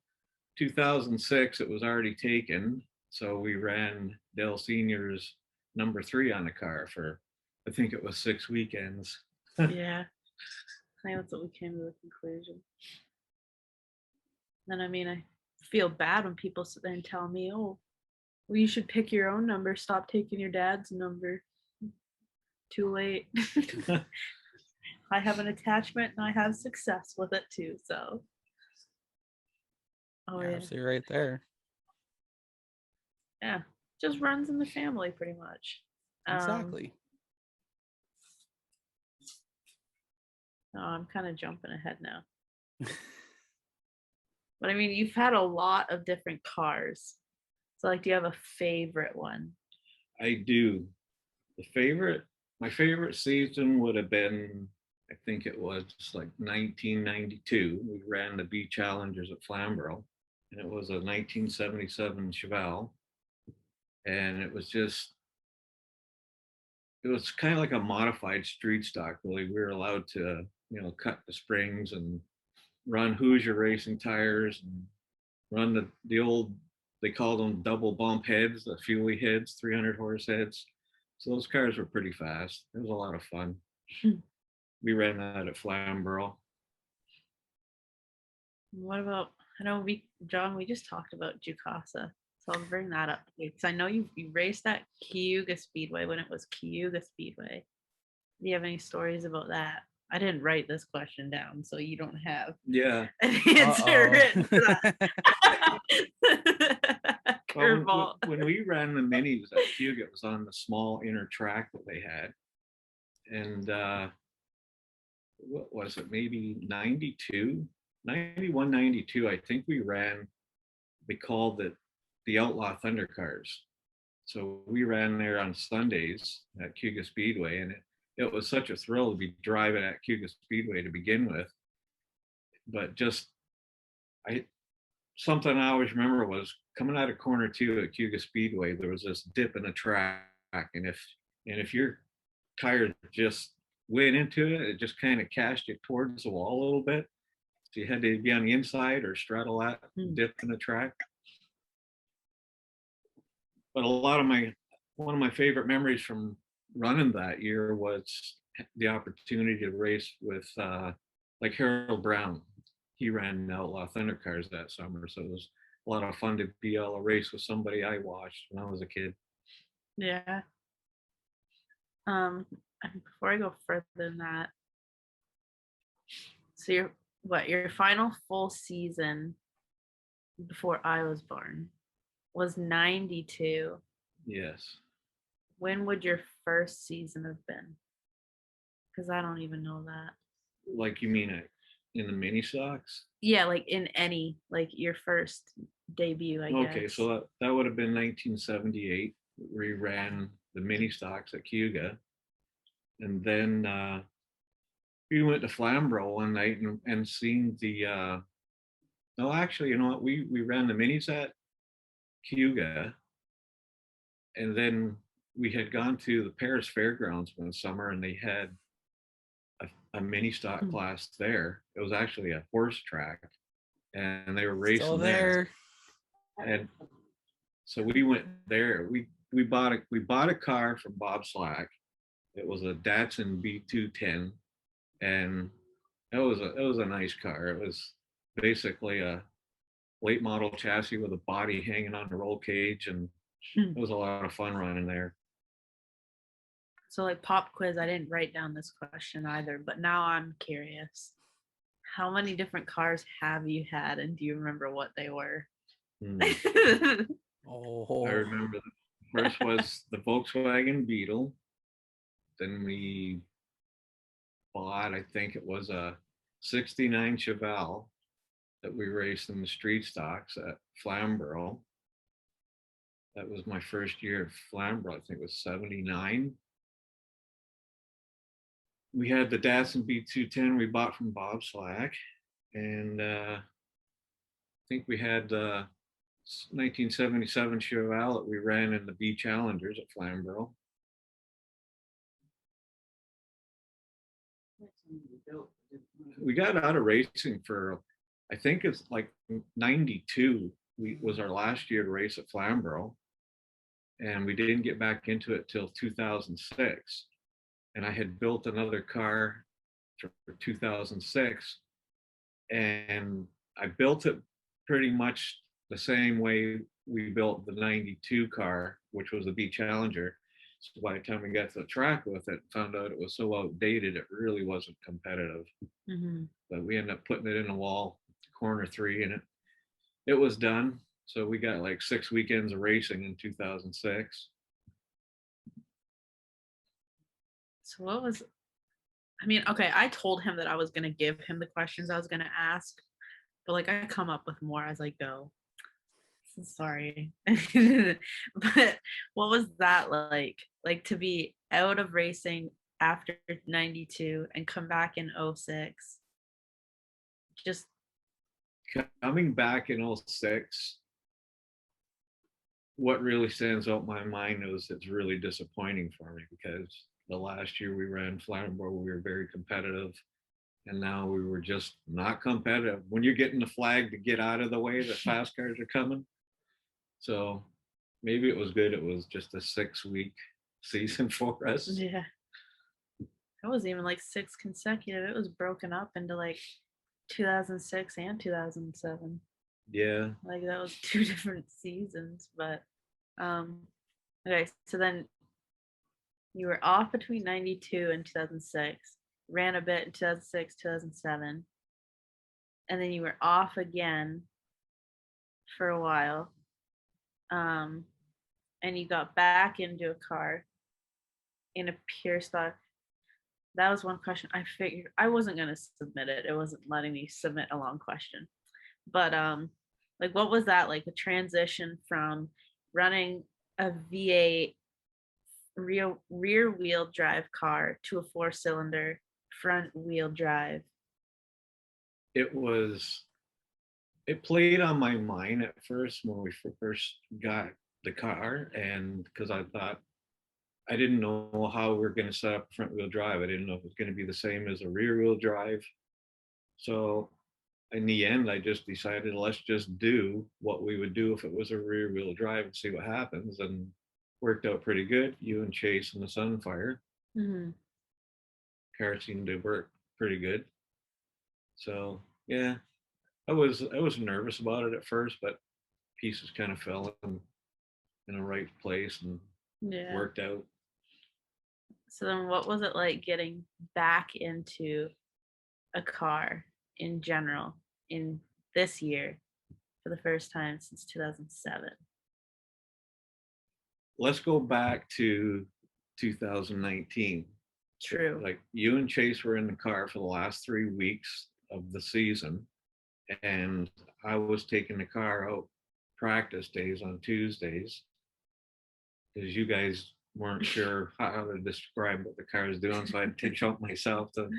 2006. It was already taken, so we ran Dell Senior's number 3 on the car for, I think it was 6 weekends. Yeah, I think that's what we came to the conclusion. And I mean, I feel bad when people sit there and tell me, oh, well, you should pick your own number, stop taking your dad's number. Too late. I have an attachment and I have success with it too, so. Oh yeah. see right there. Yeah, just runs in the family pretty much. Exactly. Oh, I'm kind of jumping ahead now. But I mean, you've had a lot of different cars. So like, do you have a favorite one? I do. My favorite season would have been, I think it was like 1992. We ran the B Challengers at Flamboro, and it was a 1977 Chevelle. And it was kind of like a modified street stock, really. We were allowed to, cut the springs and run Hoosier racing tires and run the old, they called them double bump heads, the fuelie heads, 300 horse heads. So those cars were pretty fast. It was a lot of fun. We ran that at Flamboro. What about, I know Jon, we just talked about Jukasa. So I'll bring that up because I know you raced at Cuga Speedway when it was Cuga Speedway. Do you have any stories about that? I didn't write this question down, so you don't have Yeah. an answer written for that. Well, when we ran the minis at Cuga, it was on the small inner track that they had. And what was it, maybe 91, 92, I think we ran, they called it the Outlaw Thunder Cars. So we ran there on Sundays at Cuga Speedway, and it was such a thrill to be driving at Cuga Speedway to begin with. But something I always remember was coming out of corner 2 at Cuga Speedway, there was this dip in the track, and if your tire just went into it, it just kind of cast you towards the wall a little bit. So you had to be on the inside or straddle that dip in the track. But one of my favorite memories from running that year was the opportunity to race with like Harold Brown. He ran Outlaw Thunder Cars that summer, so it was a lot of fun to be able to race with somebody I watched when I was a kid. Yeah. And before I go further than that, so your final full season before I was born was 92. Yes. When would your first season have been? Because I don't even know that. Like you mean in the mini stocks? Yeah, like in any, like your first debut, I guess. Okay, so that would have been 1978. We ran the mini stocks at Cayuga. And then we went to Flamboro one night and seen the no, actually, you know what? We ran the minis at Cayuga, and then we had gone to the Paris Fairgrounds one summer, and they had a mini stock class there. It was actually a horse track, and they were racing Still there. And so we went there. We bought a car from Bob Slack. It was a Datsun B210, and it was a nice car. It was basically a late model chassis with a body hanging on the roll cage, and it was a lot of fun running there. So like pop quiz, I didn't write down this question either, but now I'm curious. How many different cars have you had, and do you remember what they were? Oh, I remember the first was the Volkswagen Beetle. Then we bought, I think it was a 69 Chevelle that we raced in the street stocks at Flamboro. That was my first year at Flamboro. I think it was 79. We had the Datsun B210 we bought from Bob Slack. And I think we had the 1977 Chevelle that we ran in the B Challengers at Flamboro. We got out of racing for, I think it's like 92 was our last year to race at Flamboro, and we didn't get back into it till 2006. And I had built another car for 2006, and I built it pretty much the same way we built the 92 car, which was the B Challenger. So by the time we got to the track with it, found out it was so outdated, it really wasn't competitive. Mm-hmm. But we ended up putting it in the wall, corner 3, and it was done. So we got like 6 weekends of racing in 2006. So what was, I mean, okay, I told him that I was going to give him the questions I was going to ask, but like I come up with more as I go. Sorry. But what was that like? Like to be out of racing after 92 and come back in 06? Just coming back in 06, what really stands out in my mind is it's really disappointing for me, because the last year we ran Flamboro, we were very competitive, and now we were just not competitive. When you're getting the flag to get out of the way, the fast cars are coming. So maybe it was good. It was just a 6-week season for us. yeah. It wasn't even like 6 consecutive. It was broken up into like 2006 and 2007. Yeah. Like that was 2 different seasons. But okay, so then you were off between 92 and 2006, ran a bit in 2006, 2007, and then you were off again for a while. And you got back into a car in a pure stock. That was one question. I figured I wasn't gonna submit it. It wasn't letting me submit a long question. But like what was that like, the transition from running a V8 rear wheel drive car to a 4-cylinder front wheel drive? It played on my mind at first when we first got the car, and because I thought, I didn't know how we were going to set up front wheel drive. I didn't know if it was going to be the same as a rear wheel drive. So in the end, I just decided let's just do what we would do if it was a rear wheel drive and see what happens. And worked out pretty good. You and Chase and the Sunfire. Mm-hmm. Car seemed to work pretty good. So yeah, I was nervous about it at first, but pieces kind of fell in the right place and Yeah. worked out. So then what was it like getting back into a car in general in this year for the first time since 2007? Let's go back to 2019. True. Like you and Chase were in the car for the last 3 weeks of the season, and I was taking the car out practice days on Tuesdays because you guys weren't sure how to describe what the car was doing, so I had to jump myself to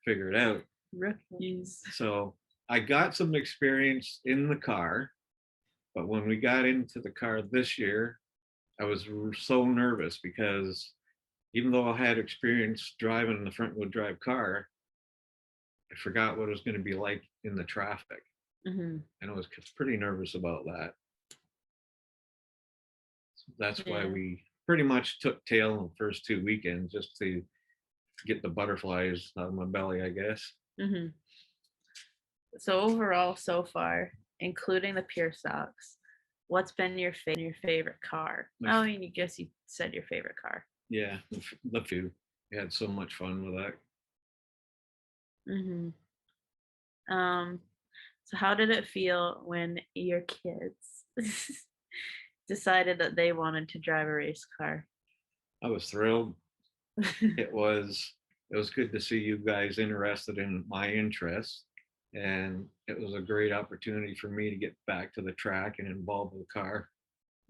figure it out. Rookies. So I got some experience in the car, but when we got into the car this year, I was so nervous because even though I had experience driving the front wheel drive car, I forgot what it was going to be like in the traffic. Mm-hmm. And I was pretty nervous about that. So that's why we pretty much took tail in the first 2 weekends just to get the butterflies out of my belly, I guess. Mm-hmm. So overall, so far, including the pure stocks, what's been your favorite car? Oh, and you guess you said your favorite car. Yeah, the few. We had so much fun with that. Mm-hmm. So how did it feel when your kids decided that they wanted to drive a race car? I was thrilled. It was good to see you guys interested in my interests, and it was a great opportunity for me to get back to the track and involved with the car.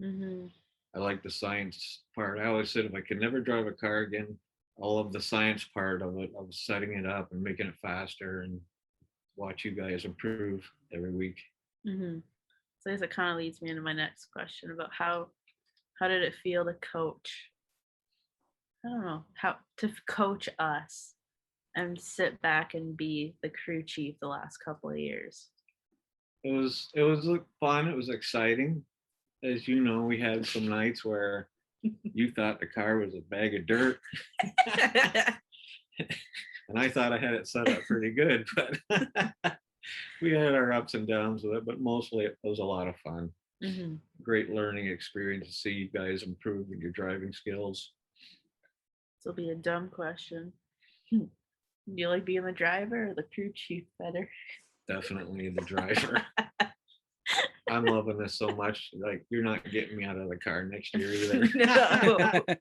Mm-hmm. I like the science part. I always said if I could never drive a car again, all of the science part of it, of setting it up and making it faster and watch you guys improve every week. Mm-hmm. So I guess it kind of leads me into my next question about how did it feel to coach? I don't know, how to coach us and sit back and be the crew chief the last couple of years. It was fun. It was exciting. As you know, we had some nights where you thought the car was a bag of dirt. And I thought I had it set up pretty good, but we had our ups and downs with it, but mostly it was a lot of fun. Mm-hmm. Great learning experience to see you guys improve in your driving skills. This will be a dumb question. Do you like being the driver or the crew chief better? Definitely the driver. I'm loving this so much. Like, you're not getting me out of the car next year either. No. That's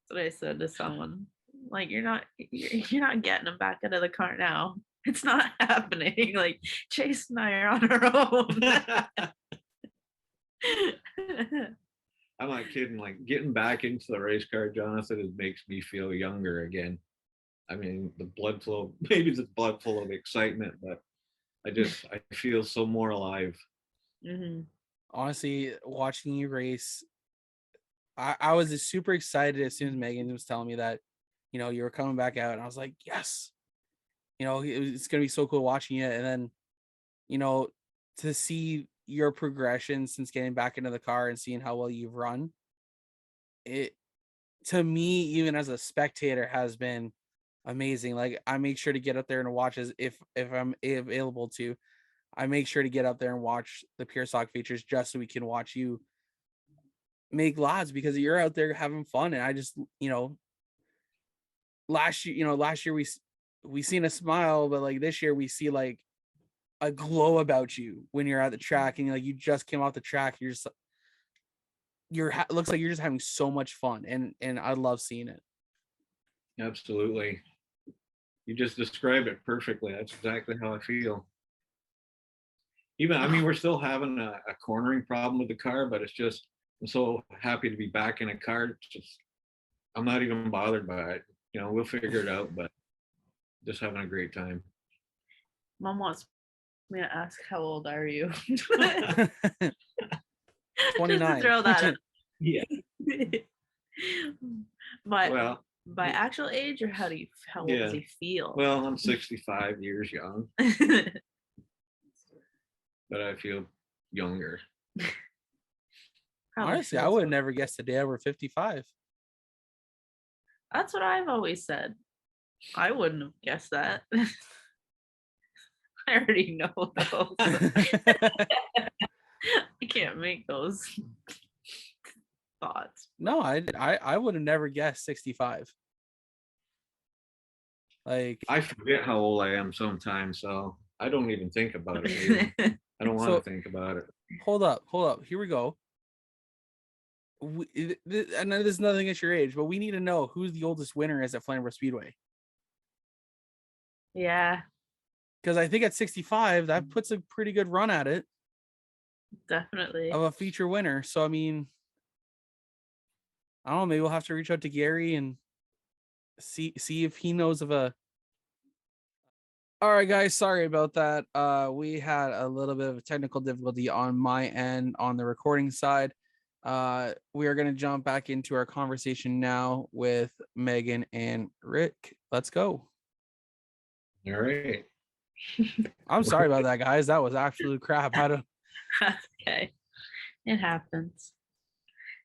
what I said to someone. Like, you're not getting them back out of the car now. It's not happening. Like, Chase and I are on our own. I'm not kidding. Like, getting back into the race car, Jonathan, it makes me feel younger again. I mean, the blood flow, maybe it's blood full of excitement, but I feel so more alive. Mm-hmm. Honestly, watching you race, I was just super excited as soon as Megan was telling me that, you know, you were coming back out, and I was like, yes, you know, it's gonna be so cool watching it. And then, you know, to see your progression since getting back into the car and seeing how well you've run, it, to me, even as a spectator, has been amazing. Like, I make sure to get up there and watch as if I'm available to. I make sure to get up there and watch the pure stock features just so we can watch you make laps, because you're out there having fun. And I just, you know, last year we seen a smile, but like this year we see like a glow about you when you're at the track, and like you just came off the track. Looks like you're just having so much fun, and I love seeing it. Absolutely. You just described it perfectly. That's exactly how I feel. Even, I mean, we're still having a cornering problem with the car, but it's just, I'm so happy to be back in a car. It's just, I'm not even bothered by it. You know, we'll figure it out, but just having a great time. Mom wants me to ask, how old are you? 29. Just to throw that in. Yeah. But by actual age, or how old does he feel? Well, I'm 65 years young. but I feel younger. Probably Honestly, I feels would have like- never guessed a day over 55. That's what I've always said. I wouldn't have guessed that. I already know those. I can't make those thoughts. No, I would have never guessed 65. Like, I forget how old I am sometimes, so I don't even think about it. Even. I don't want to So- think about it. hold up. Here we go. I know there's nothing against your age, but we need to know who's the oldest winner is at Flamboro Speedway. Yeah, Because I think at 65, that puts a pretty good run at it definitely. of a feature winner. So, I mean, I don't know. Maybe we'll have to reach out to Gary and see if he knows of a. All right, guys. Sorry about that. We had a little bit of a technical difficulty on my end on the recording side. We are going to jump back into our conversation now with Megan and Rick. Let's go. All right. I'm sorry about that, guys. That was absolute crap. How to That's okay. It happens.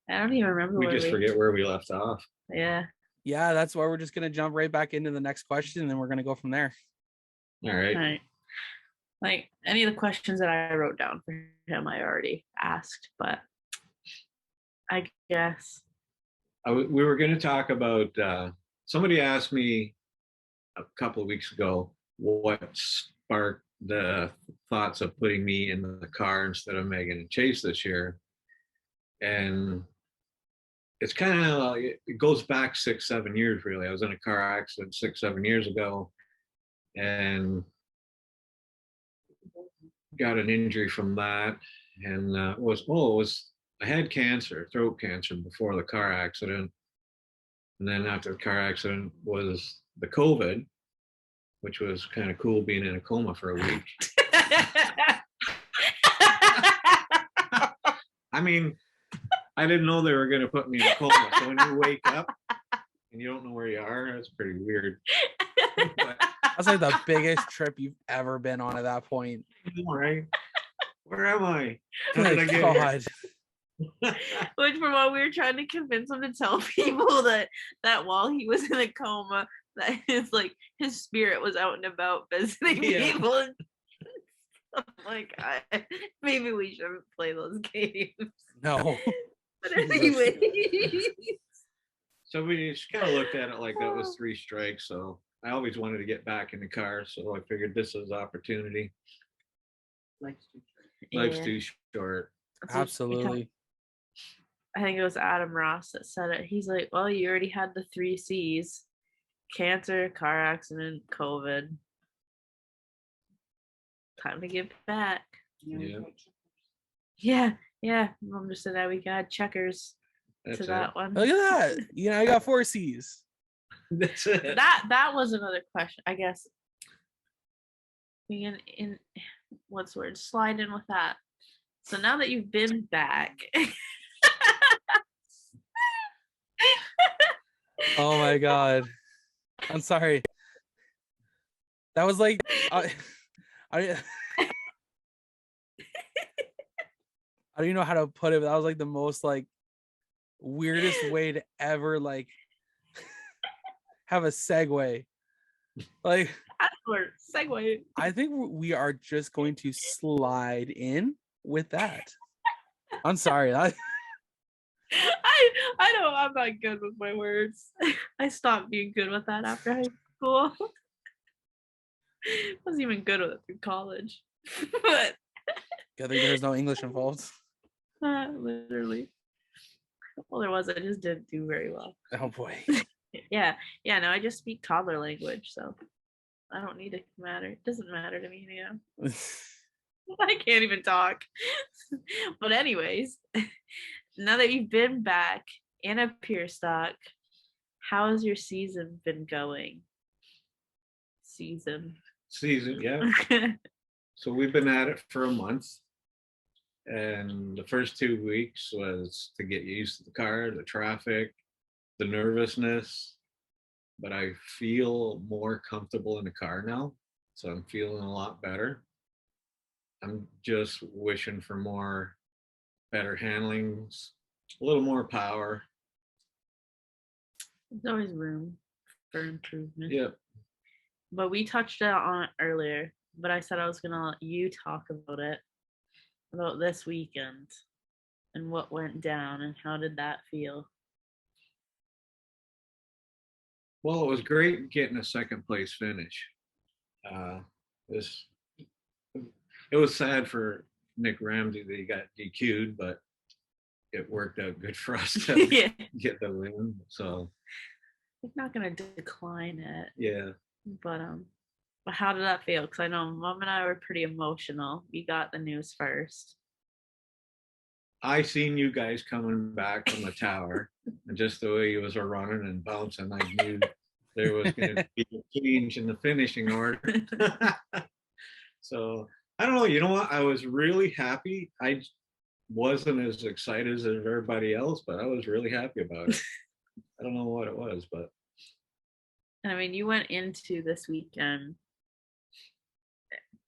I don't even remember We where just forget where we left off. Yeah. Yeah, that's why we're just gonna jump right back into the next question, and then we're gonna go from there. All right. Right. Like any of the questions that I wrote down for him, I already asked, but I guess. We were going to talk about. Somebody asked me a couple of weeks ago what sparked the thoughts of putting me in the car instead of Megan and Chase this year, and it's kind of it goes back 6-7 years really. I was in a car accident 6-7 years ago, and got an injury from that, and I had cancer, throat cancer, before the car accident, and then after the car accident was the COVID, which was kind of cool being in a coma for a week. I mean, I didn't know they were going to put me in a coma, so when you wake up and you don't know where you are, that's pretty weird. But, That's like the biggest trip you've ever been on at that point. right? Where am I? How did I Good get God. here? Which from what we were trying to convince him to tell people that while he was in a coma, that his spirit was out and about visiting Yeah. people. And I'm like, maybe we shouldn't play those games. No. But anyway. So we just kind of looked at it like that was 3 strikes. So I always wanted to get back in the car. So I figured this was opportunity. Life's Yeah. too short. That's what- Absolutely. I think it was Adam Ross that said it. He's like, well, you already had the 3 C's: cancer, car accident, COVID. Time to get back. Yeah. Yeah. Mom just said that we can add checkers That's to it. that one. Look at that. You know, I got 4 C's. That's it. That was another question, I guess. We can in what's the word? Slide in with that. So now that you've been back, Oh my God. I'm sorry. That was like I I don't even know how to put it, but that was like the most like weirdest way to ever like have a segue. Like, or segue. I think we are just going to slide in with that. I'm sorry. I know I'm not good with my words. I stopped being good with that after high school. Wasn't even good with it through college. But I think there's no English involved. literally. Well, there was. I just didn't do very well. Oh boy. Yeah. No, I just speak toddler language, so I don't need it to matter. It doesn't matter to me, I can't even talk. But anyways, now that you've been back in a pure stock, how has your season been going? Season. Yeah. So we've been at it for a month. And the first 2 weeks was to get used to the car, the traffic, the nervousness. But I feel more comfortable in the car now. So I'm feeling a lot better. I'm just wishing for more better handlings, a little more power. There's always room for improvement. Yep. But we touched on it earlier, but I said I was gonna let you talk about this weekend and what went down and how did that feel? Well, it was great getting a second place finish. This it was sad for Nick Ramsey that he got DQ'd, but it worked out good for us to Yeah. get the win. So I'm not gonna decline it, yeah, but how did that feel? Because I know Mom and I were pretty emotional. We got the news first. I seen you guys coming back from the tower, and just the way you was running and bouncing, I knew there was going to be a change in the finishing order. So I don't know. You know what? I was really happy. I wasn't as excited as everybody else, but I was really happy about it. I don't know what it was, but I mean, you went into this weekend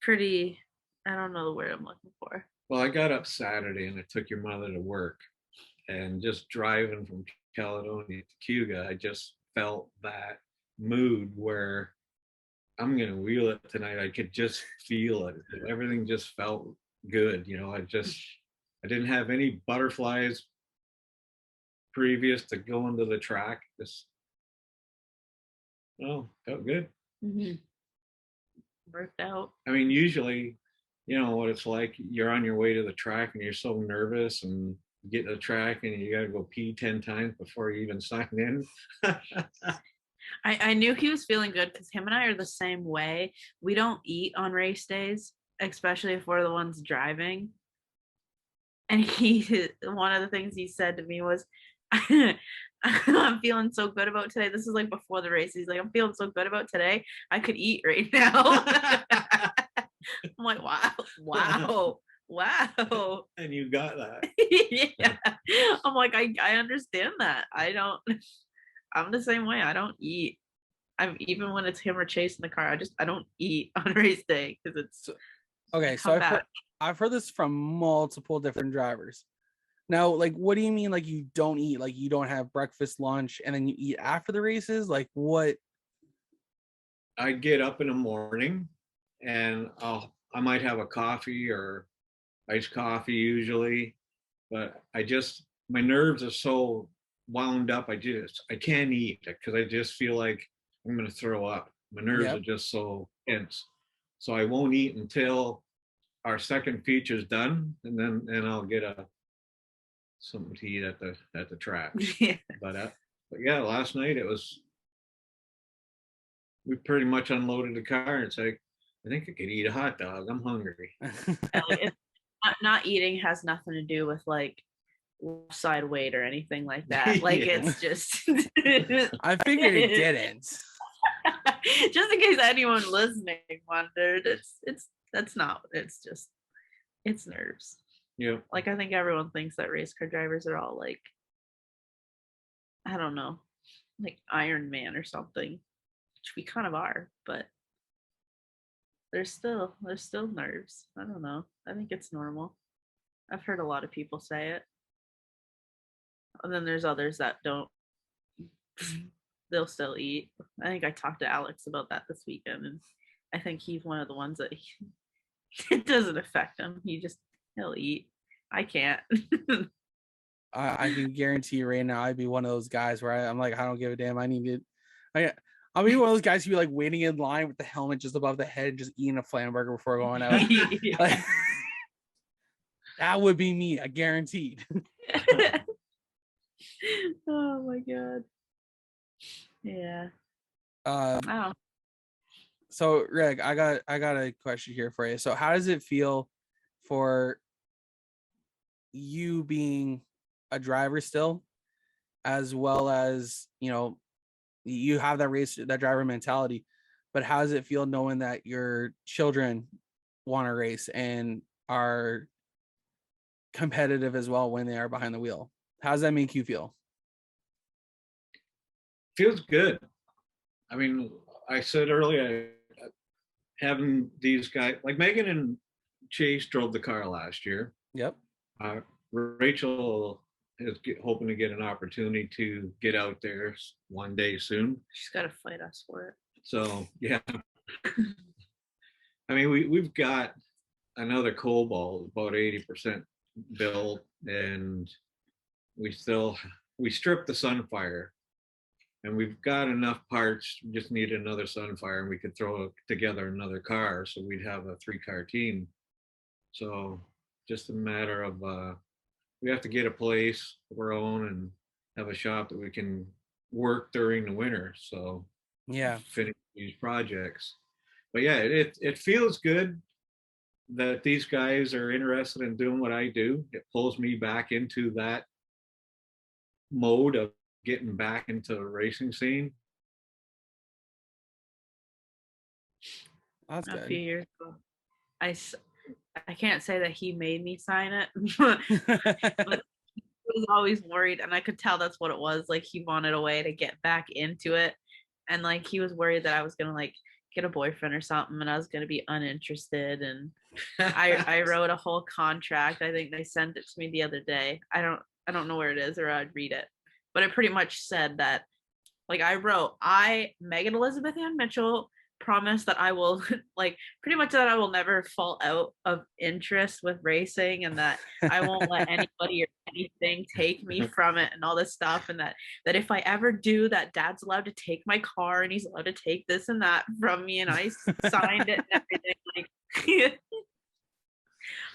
pretty, I don't know the word I'm looking for. well, I got up Saturday and I took your mother to work, and just driving from Caledonia to Cuga, I just felt that mood where I'm gonna wheel it tonight. I could just feel it. Everything just felt good. You know, I didn't have any butterflies previous to going to the track. Just felt good. Mm-hmm. Worked out. I mean, usually, you know what it's like. You're on your way to the track and you're so nervous, and you get to the track and you got to go pee 10 times before you even sign in. I knew he was feeling good because him and I are the same way. We don't eat on race days, especially if we're the ones driving. And one of the things he said to me was, I'm feeling so good about today. This is like before the race. He's like, I'm feeling so good about today. I could eat right now. I'm like, wow. And you got that. Yeah. I'm like, I understand that. I'm the same way. I don't eat. I'm even when it's him or Chase in the car, I don't eat on race day because it's okay. So I've heard this from multiple different drivers. Now, like, what do you mean? Like, you don't eat? Like, you don't have breakfast, lunch, and then you eat after the races? Like, what? I get up in the morning, and I might have a coffee or iced coffee usually, but my nerves are so wound up. I can't eat because I just feel like I'm gonna throw up. My nerves are just so tense, so I won't eat until our second feature's done, and I'll get something to eat at the track. yeah. But yeah, last night we pretty much unloaded the car, and it's like, I think I could eat a hot dog. I'm hungry. Like, not eating has nothing to do with like left side weight or anything like that. Like it's just I figured it didn't. Just in case anyone listening wondered, it's nerves. Yeah. Like I think everyone thinks that race car drivers are all like, I don't know, like Iron Man or something, which we kind of are, but there's still nerves. I don't know. I think it's normal. I've heard a lot of people say it. And then there's others that don't. They'll still eat. I think I talked to Alex about that this weekend, and I think he's one of the ones that it doesn't affect him. He'll eat. I can't. I can guarantee you right now, I'd be one of those guys where I'm like, I don't give a damn. I'll be one of those guys who be like waiting in line with the helmet just above the head, just eating a Flamburger before going out. Like, that would be me, I guaranteed. Oh my god. Yeah. Wow. So Greg, I got a question here for you. So how does it feel for you being a driver still, as well as, you know, you have that driver mentality, but how does it feel knowing that your children want to race and are competitive as well when they are behind the wheel? How does that make you feel? Feels good. I mean, I said earlier, having these guys like Megan and Chase drove the car last year. Yep. Rachel is hoping to get an opportunity to get out there one day soon. She's got to fight us for it. So yeah, I mean we've got another Cobalt about 80% built, and we stripped the Sunfire, and we've got enough parts. We just need another Sunfire, and we could throw together another car, so we'd have a 3-car team. So just a matter of we have to get a place of our own and have a shop that we can work during the winter. So Yeah. finish these projects. But yeah, it feels good that these guys are interested in doing what I do. It pulls me back into that mode of getting back into the racing scene. That's A few good. years ago, I can't say that he made me sign it, but he was always worried, and I could tell that's what it was. Like, he wanted a way to get back into it, and like he was worried that I was gonna like get a boyfriend or something, and I was gonna be uninterested. And I wrote a whole contract. I think they sent it to me the other day. I don't know where it is, or I'd read it, but it pretty much said that, like, I wrote, Megan Elizabeth Ann Mitchell, promise that I will like pretty much that I will never fall out of interest with racing, and that I won't let anybody or anything take me from it, and all this stuff, and that if I ever do, that Dad's allowed to take my car, and he's allowed to take this and that from me. And I signed it and everything. Like,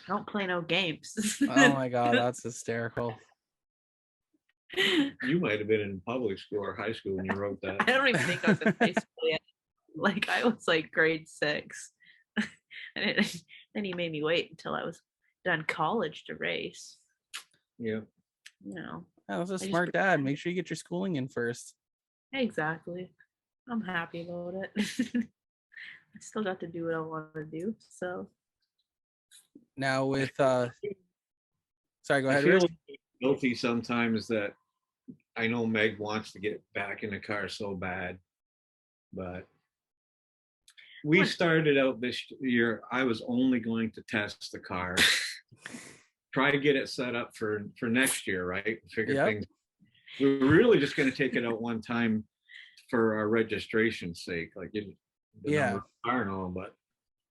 I don't play no games. Oh my God, that's hysterical. You might have been in public school or high school when you wrote I that. don't even think I was in high school yet. Like, I was like grade 6. And then he made me wait until I was done college to race. Yeah. You know. That was a just smart dad. Make sure you get your schooling in first. Exactly. I'm happy about it. I still got to do what I want to do. So Now with sorry, go I ahead, feel Rich. guilty sometimes that I know Meg wants to get back in the car so bad, but we started out this year. I was only going to test the car, try to get it set up for next year, right? Figure Yep. things. We were really just going to take it out one time for our registration's sake, like the Yeah. number of the car and all. But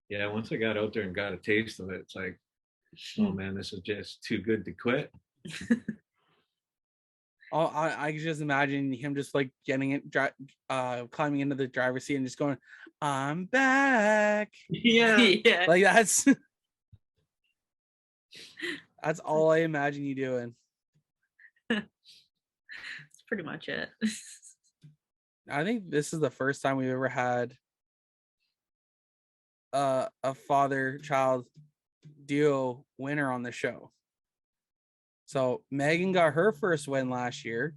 yeah, once I got out there and got a taste of it, it's like, oh man, this is just too good to quit. Oh, I can just imagine him just like getting it, climbing into the driver's seat and just going, "I'm back." Yeah. yeah. Like that's all I imagine you doing. That's pretty much it. I think this is the first time we've ever had a father-child duo winner on the show. So Megan got her first win last year,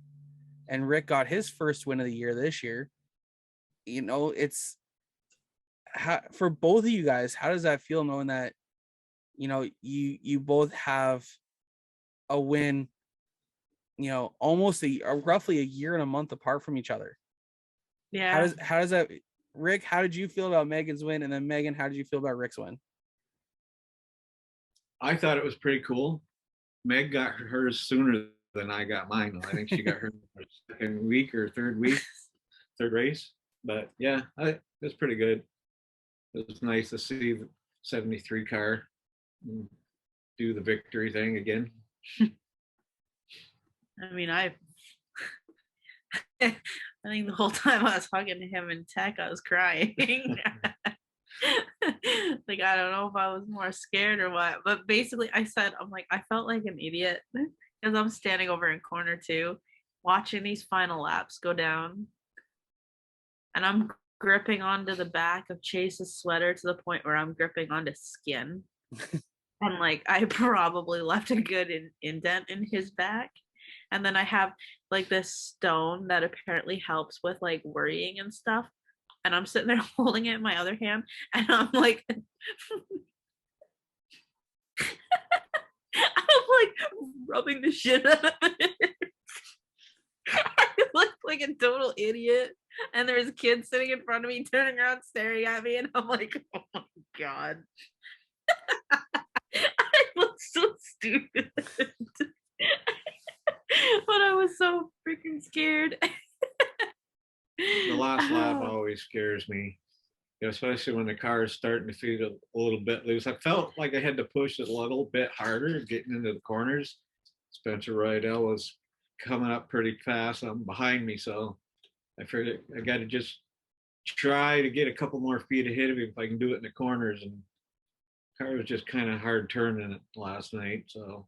and Rick got his first win of the year this year. You know, it's for both of you guys. How does that feel knowing that, you know, you both have a win, you know, almost roughly a year and a month apart from each other? Yeah. How does that, Rick? How did you feel about Megan's win, and then Megan, how did you feel about Rick's win? I thought it was pretty cool. Meg got hers sooner than I got mine. I think she got her second week or third race. But yeah, it was pretty good. It was nice to see the 73 car do the victory thing again. I mean, I think the whole time I was talking to him in tech, I was crying. Like, I don't know if I was more scared or what, but basically I said, I'm like, I felt like an idiot because I'm standing over in corner 2 watching these final laps go down, and I'm gripping onto the back of Chase's sweater to the point where I'm gripping onto skin. And like, I probably left a good indent in his back. And then I have like this stone that apparently helps with like worrying and stuff. And I'm sitting there holding it in my other hand, and I'm like, I'm like rubbing the shit out of it. I look like a total idiot. And there's kids sitting in front of me, turning around, staring at me, and I'm like, oh my God. so stupid. But I was so freaking scared. The last lap always scares me, especially when the car is starting to feel a little bit loose. I felt like I had to push it a little bit harder getting into the corners. Spencer Rydell was coming up pretty fast behind me, so I figured I got to just try to get a couple more feet ahead of him if I can do it in the corners. And the car was just kind of hard turning it last night, so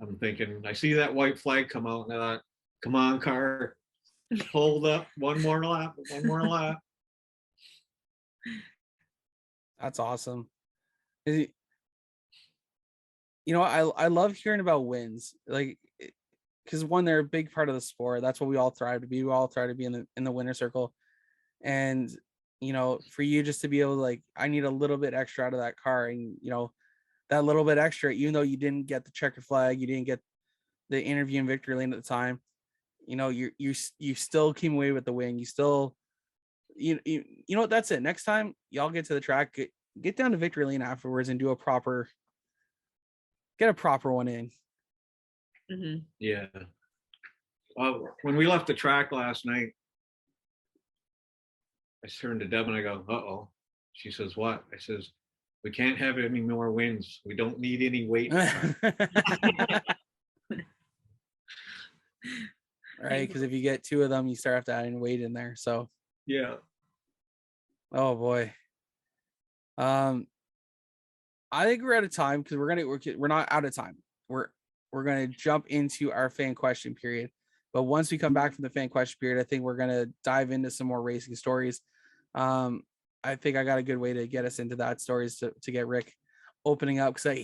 I'm thinking, I see that white flag come out, and I thought, come on, car, hold up, one more lap. That's awesome. You know, I love hearing about wins, like, because one, they're a big part of the sport. That's what we all thrive to be. We all try to be in the winner's circle. And, you know, for you just to be able to, like, I need a little bit extra out of that car, and, you know, that little bit extra, even though you didn't get the checkered flag, you didn't get the interview in victory lane at the time, you know, you still came away with the win. You still, you know what, that's it. Next time y'all get to the track, get down to victory lane afterwards and do get a proper one in. Mm-hmm. Yeah. Well, when we left the track last night, I turned to Deb and I go, uh-oh. She says, what? I says, we can't have any more wins. We don't need any weight. Right, because if you get two of them, you start have to add in weight in there. So yeah. Oh boy. I think we're out of time, because we're not out of time. We're gonna jump into our fan question period. But once we come back from the fan question period, I think we're gonna dive into some more racing stories. I think I got a good way to get us into that stories to get Rick opening up, because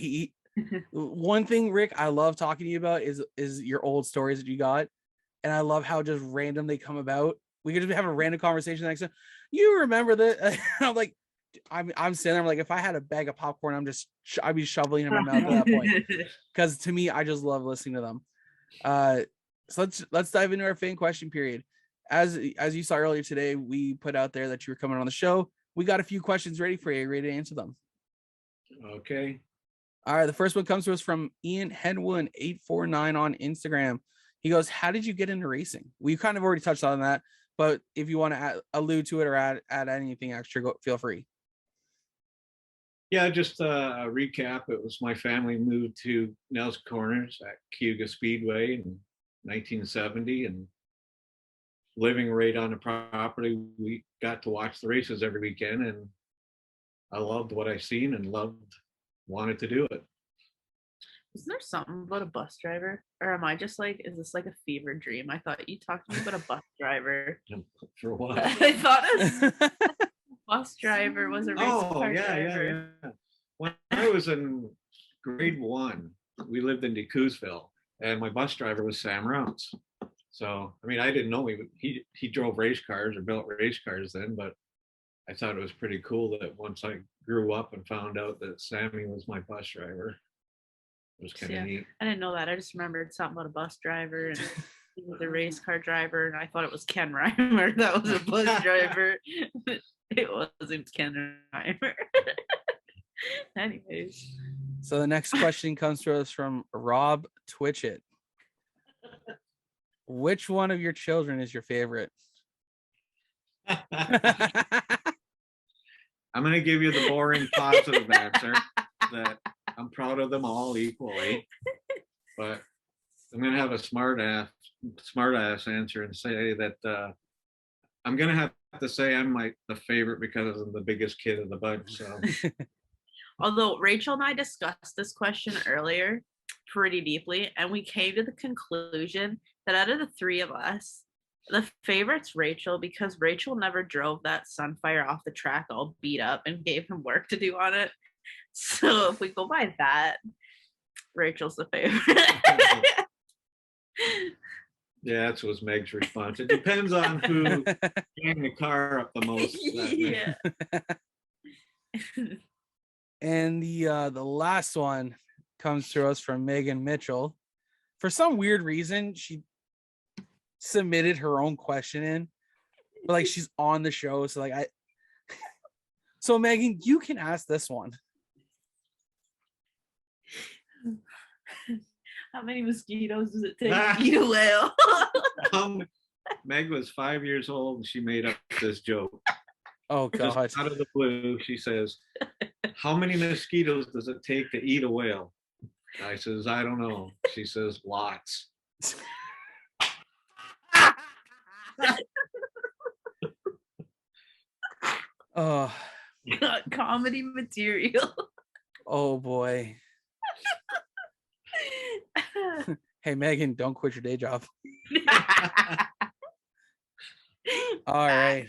one thing, Rick, I love talking to you about is your old stories that you got. And I love how just random they come about. We could just have a random conversation next time. You remember that? I'm like, I'm sitting there, I'm like, if I had a bag of popcorn, I'd be shoveling in my mouth at that point. Because to me, I just love listening to them. So let's dive into our fan question period. As you saw earlier today, we put out there that you were coming on the show. We got a few questions ready for you, ready to answer them. Okay. All right, the first one comes to us from Ian Henwood 849 on Instagram. He goes, how did you get into racing? We kind of already touched on that, but if you want to allude to it or add anything extra, feel free. Yeah, just a recap. It was my family moved to Nels Corners at Cayuga Speedway in 1970, and living right on the property, we got to watch the races every weekend, and I loved what I seen and wanted to do it. Isn't there something about a bus driver? Or am I just like, is this like a fever dream? I thought you talked to me about a bus driver. For what? I thought a bus driver was a race car driver. Yeah. When I was in grade 1, we lived in Decuzville, and my bus driver was Sam Rounce. So, I mean, I didn't know he drove race cars or built race cars then, but I thought it was pretty cool that once I grew up and found out that Sammy was my bus driver. It was kind of neat. I didn't know that. I just remembered something about a bus driver, and he was a race car driver, and I thought it was Ken Reimer that was a bus driver. It wasn't Ken Reimer. Anyways. So the next question comes to us from Rob Twitchett. Which one of your children is your favorite? I'm going to give you the boring positive answer that I'm proud of them all equally, but I'm going to have a smart ass answer and say that I'm going to have to say I'm the favorite because I'm the biggest kid of the bunch. So, although Rachel and I discussed this question earlier pretty deeply, and we came to the conclusion that out of the three of us, the favorite's Rachel, because Rachel never drove that Sunfire off the track all beat up and gave him work to do on it. So if we go by that, Rachel's the favorite. Yeah, that was Meg's response. It depends on who ganged the car up the most. Yeah. And the last one comes to us from Megan Mitchell. For some weird reason, she submitted her own question in, but like she's on the show, so like so Megan, you can ask this one. How many mosquitoes does it take to eat a whale? Meg was 5 years old and she made up this joke. Oh Just God. out of the blue, she says, "How many mosquitoes does it take to eat a whale?" I says, "I don't know." She says, "Lots." Oh, Comedy material. oh boy. Hey Megan, don't quit your day job. All right.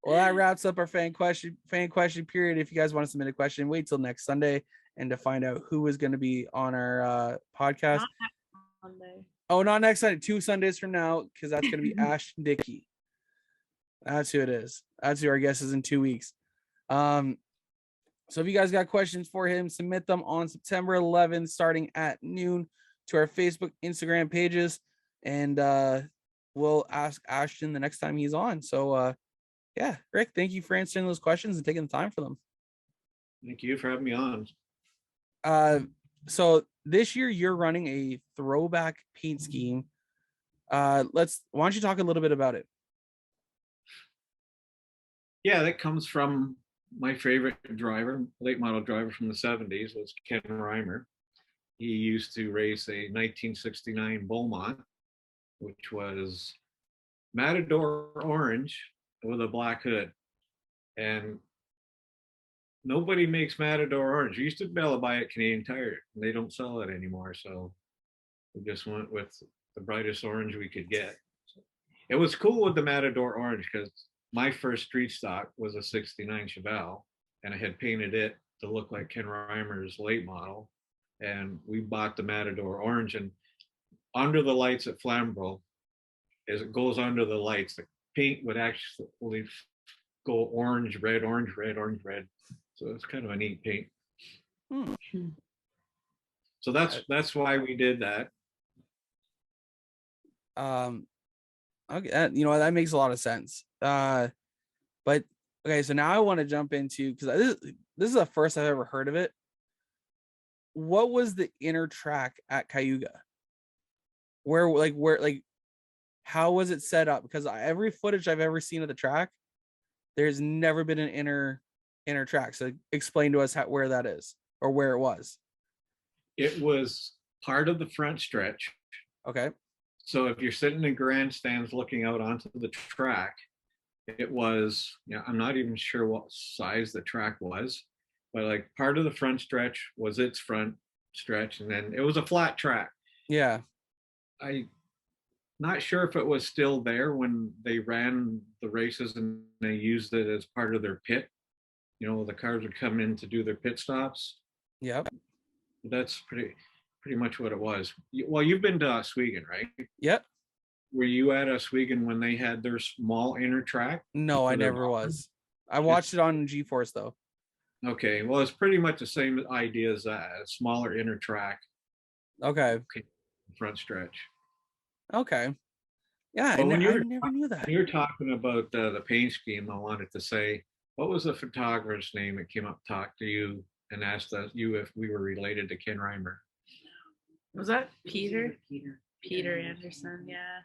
Well, that wraps up our fan question period. If you guys want to submit a question, wait till next Sunday and to find out who is going to be on our podcast. Monday. Oh, not next Sunday, 2 Sundays from now, because that's going to be Ashton Dickey. That's who it is. That's who our guest is in 2 weeks. So if you guys got questions for him, submit them on September 11th, starting at noon, to our Facebook, Instagram pages, and we'll ask Ashton the next time he's on. So yeah, Rick, thank you for answering those questions and taking the time for them. Thank you for having me on. So this year you're running a throwback paint scheme. Why don't you talk a little bit about it? Yeah, that comes from my favorite driver, late model driver from the 70s, was Ken Reimer. He used to race a 1969 Beaumont, which was Matador orange with a black hood. And nobody makes Matador orange. We used to be able to buy it Canadian Tire, and they don't sell it anymore. So we just went with the brightest orange we could get. It was cool with the Matador orange because my first street stock was a 69 Chevelle, and I had painted it to look like Ken Reimer's late model. And we bought the Matador orange, and under the lights at Flamboro, as it goes under the lights, the paint would actually go orange, red, orange, red, orange, red. So it's kind of a neat paint. So that's why we did that. Okay, you know, that makes a lot of sense. But okay, so now I want to jump into, because this is the first I've ever heard of it. What was the inner track at Cayuga? Where how was it set up? Because every footage I've ever seen of the track, there's never been an inner track. So explain to us where that is, or where it was. It was part of the front stretch. Okay. So if you're sitting in grandstands looking out onto the track, it was, I'm not even sure what size the track was, but like part of the front stretch was its front stretch, and then it was a flat track. Yeah. I'm not sure if it was still there when they ran the races and they used it as part of their pit. The cars would come in to do their pit stops. Yep. That's pretty much what it was. Well, you've been to Oswego, right? Yep. Were you at Oswego when they had their small inner track? No, I never was. I watched it on G-Force though. Okay, well, it's pretty much the same idea as that, a smaller inner track. Okay. Front stretch. Okay. Yeah, I never knew that. When you're talking about the paint scheme, I wanted to say, what was the photographer's name that came up, talked to you, and asked you if we were related to Ken Reimer? Was that Peter? Peter Anderson, yeah.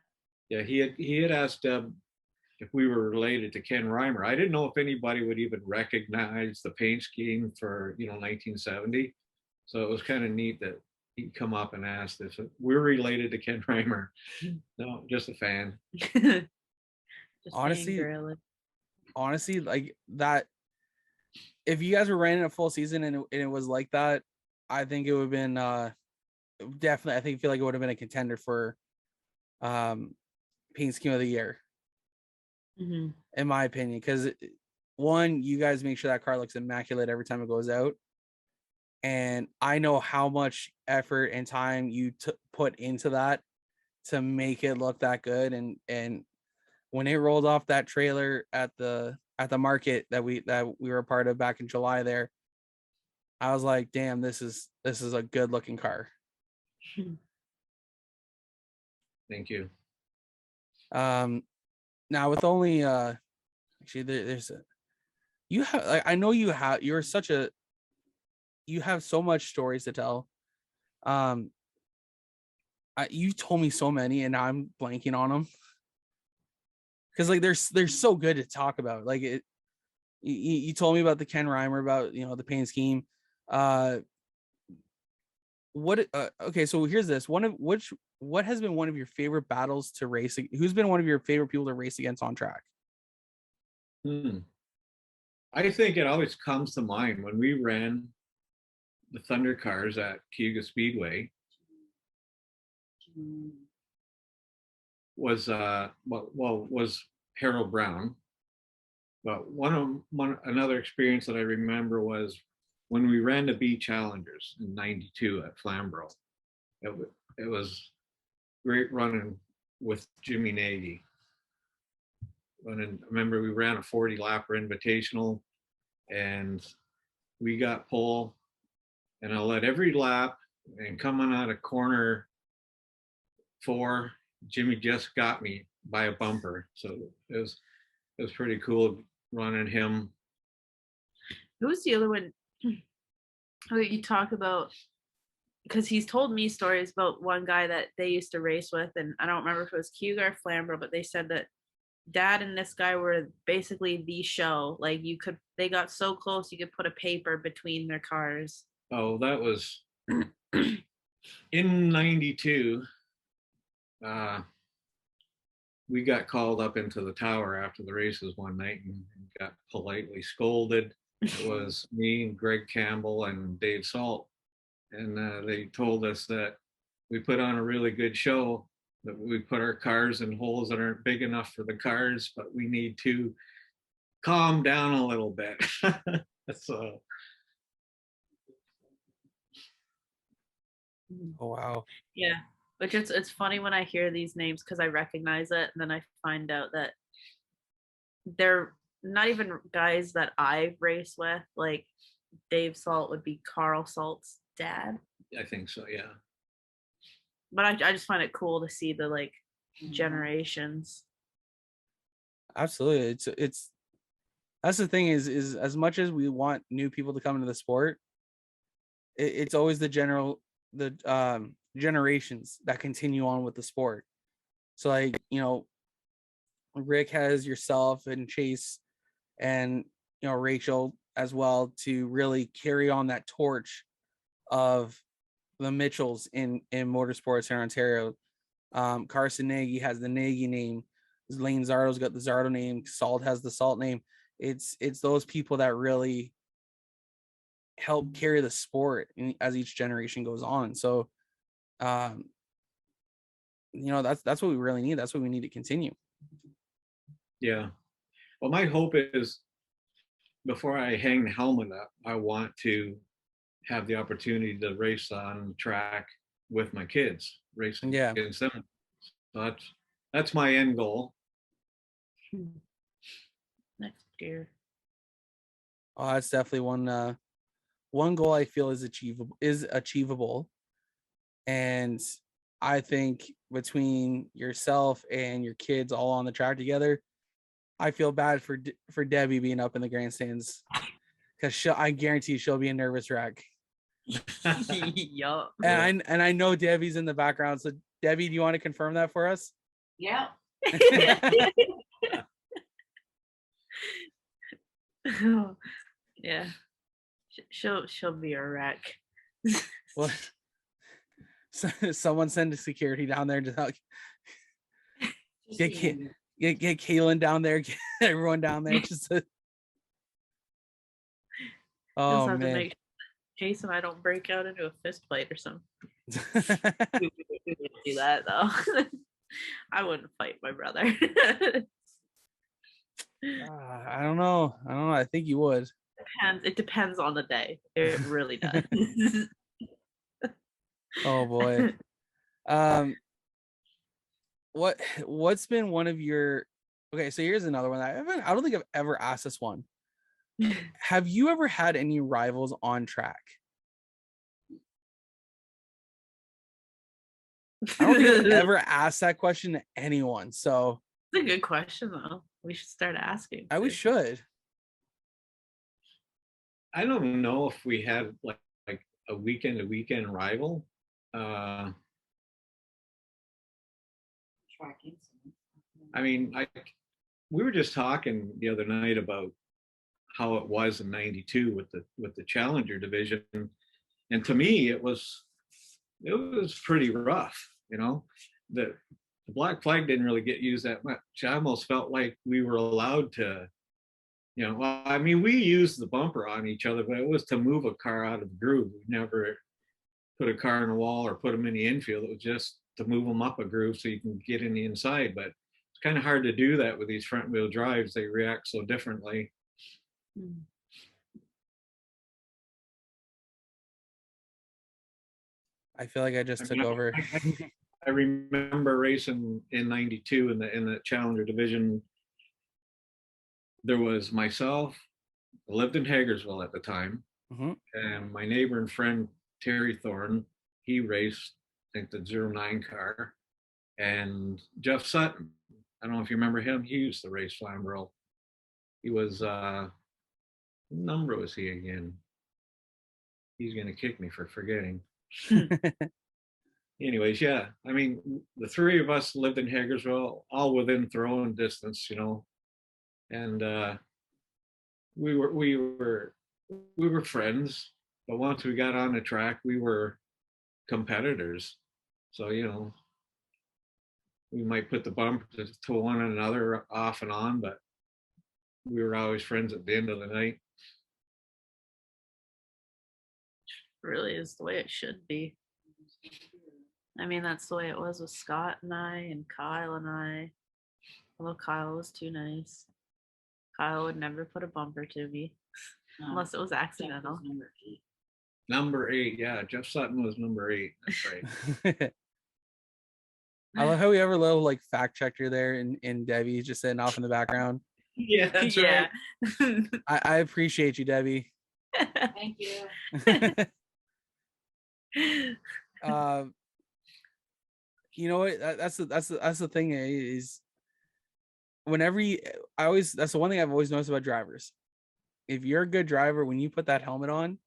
Yeah, he had asked Deb if we were related to Ken Reimer. I didn't know if anybody would even recognize the paint scheme for 1970. So it was kind of neat that he'd come up and asked if we're related to Ken Reimer. No, just a fan. Just honestly, like that. If you guys were running a full season and it was like that, I think it would have been definitely. I feel like it would have been a contender for paint scheme of the year, in my opinion. Because one, you guys make sure that car looks immaculate every time it goes out, and I know how much effort and time you put into that to make it look that good. And when it rolled off that trailer at the market that we were a part of back in July there, I was like, damn, this is a good looking car. Thank you. Now with only actually there's you have, like, I know you have so much stories to tell. You told me so many, and now I'm blanking on them because like they're so good to talk about. Like you told me about the Ken Reimer, about the paint scheme. Okay, so here's this. What has been one of your favorite battles to race? Who's been one of your favorite people to race against on track? I think it always comes to mind when we ran the Thunder cars at Cayuga Speedway. Was Harold Brown. But another experience that I remember was when we ran the B Challengers in '92 at Flamboro. It was great running with Jimmy Nagy. I remember we ran a 40 lapper invitational, and we got pole, and I led every lap, and coming out of corner 4, Jimmy just got me by a bumper. So it was pretty cool running him. Who's the other one that you talk about? Because he's told me stories about one guy that they used to race with, and I don't remember if it was Cayuga or Flamborough, but they said that Dad and this guy were basically the show. Like they got so close you could put a paper between their cars. Oh, that was in '92. We got called up into the tower after the races one night and got politely scolded. It was me and Greg Campbell and Dave Salt. And they told us that we put on a really good show, that we put our cars in holes that aren't big enough for the cars, but we need to calm down a little bit. So. Oh, wow. Yeah. Which it's funny when I hear these names because I recognize it, and then I find out that they're not even guys that I've raced with. Like Dave Salt would be Carl Salt's dad. I think so, yeah. But I just find it cool to see the generations. Absolutely. It's that's the thing is as much as we want new people to come into the sport, it's always the generations that continue on with the sport. So like, Rick has yourself and Chase and Rachel as well to really carry on that torch of the Mitchells in motorsports in Ontario. Carson Nagy has the Nagy name. Lane Zardo's got the Zardo name. Salt has the Salt name. It's those people that really help carry the sport as each generation goes on. So that's what we really need. That's what we need to continue. Yeah. Well, my hope is before I hang the helmet up, I want to have the opportunity to race on the track with my kids, racing against them. So that's my end goal. Next year. Oh, that's definitely one goal I feel is achievable. And I think between yourself and your kids all on the track together, I feel bad for Debbie being up in the grandstands, because I guarantee she'll be a nervous wreck. Yup. And I know Debbie's in the background. So Debbie, do you want to confirm that for us? Yeah. Yeah. She'll be a wreck. Well, someone send a security down there to get Kaylin down there, get everyone down there. Oh man. To make sure Jason, I don't break out into a fist fight or something. We wouldn't do that though. I wouldn't fight my brother. I don't know. I think you would. It depends on the day. It really does. Oh boy. What's been one of your, okay, so here's another one. I don't think I've ever asked this one. Have you ever had any rivals on track? I don't think I've ever asked that question to anyone. So it's a good question though. We should start asking. We should. I don't know if we had like a weekend to weekend rival. I mean, we were just talking the other night about how it was in '92 with the Challenger division, and to me, it was pretty rough. You know, the black flag didn't really get used that much. I almost felt like we were allowed to, you know, well, I mean, we used the bumper on each other, but it was to move a car out of the groove. We never put a car in a wall or put them in the infield. It was just to move them up a groove so you can get in the inside. But it's kind of hard to do that with these front wheel drives. They react so differently. I feel like I just took over. I remember racing in '92 in the Challenger division. There was myself, I lived in Hagersville at the time, and my neighbor and friend Terry Thorne, he raced, I think, the 09 car, and Jeff Sutton. I don't know if you remember him. He used to race Flamboro. He was, what number was he again? He's going to kick me for forgetting. Anyways, yeah, I mean, the three of us lived in Hagersville, all within throwing distance, you know, and we were friends. But once we got on the track, we were competitors. So, you know, we might put the bump to one another off and on, but we were always friends at the end of the night. Really is the way it should be. I mean, that's the way it was with Scott and I and Kyle and I. Although Kyle was too nice. Kyle would never put a bumper to me unless it was accidental. Number 8, yeah. Jeff Sutton was number 8. That's right. I love how we have a little like fact checker there, and Debbie just sitting off in the background. Yeah, that's right. I appreciate you, Debbie. Thank you. You know what? That's the thing is, whenever that's the one thing I've always noticed about drivers. If you're a good driver, when you put that helmet on,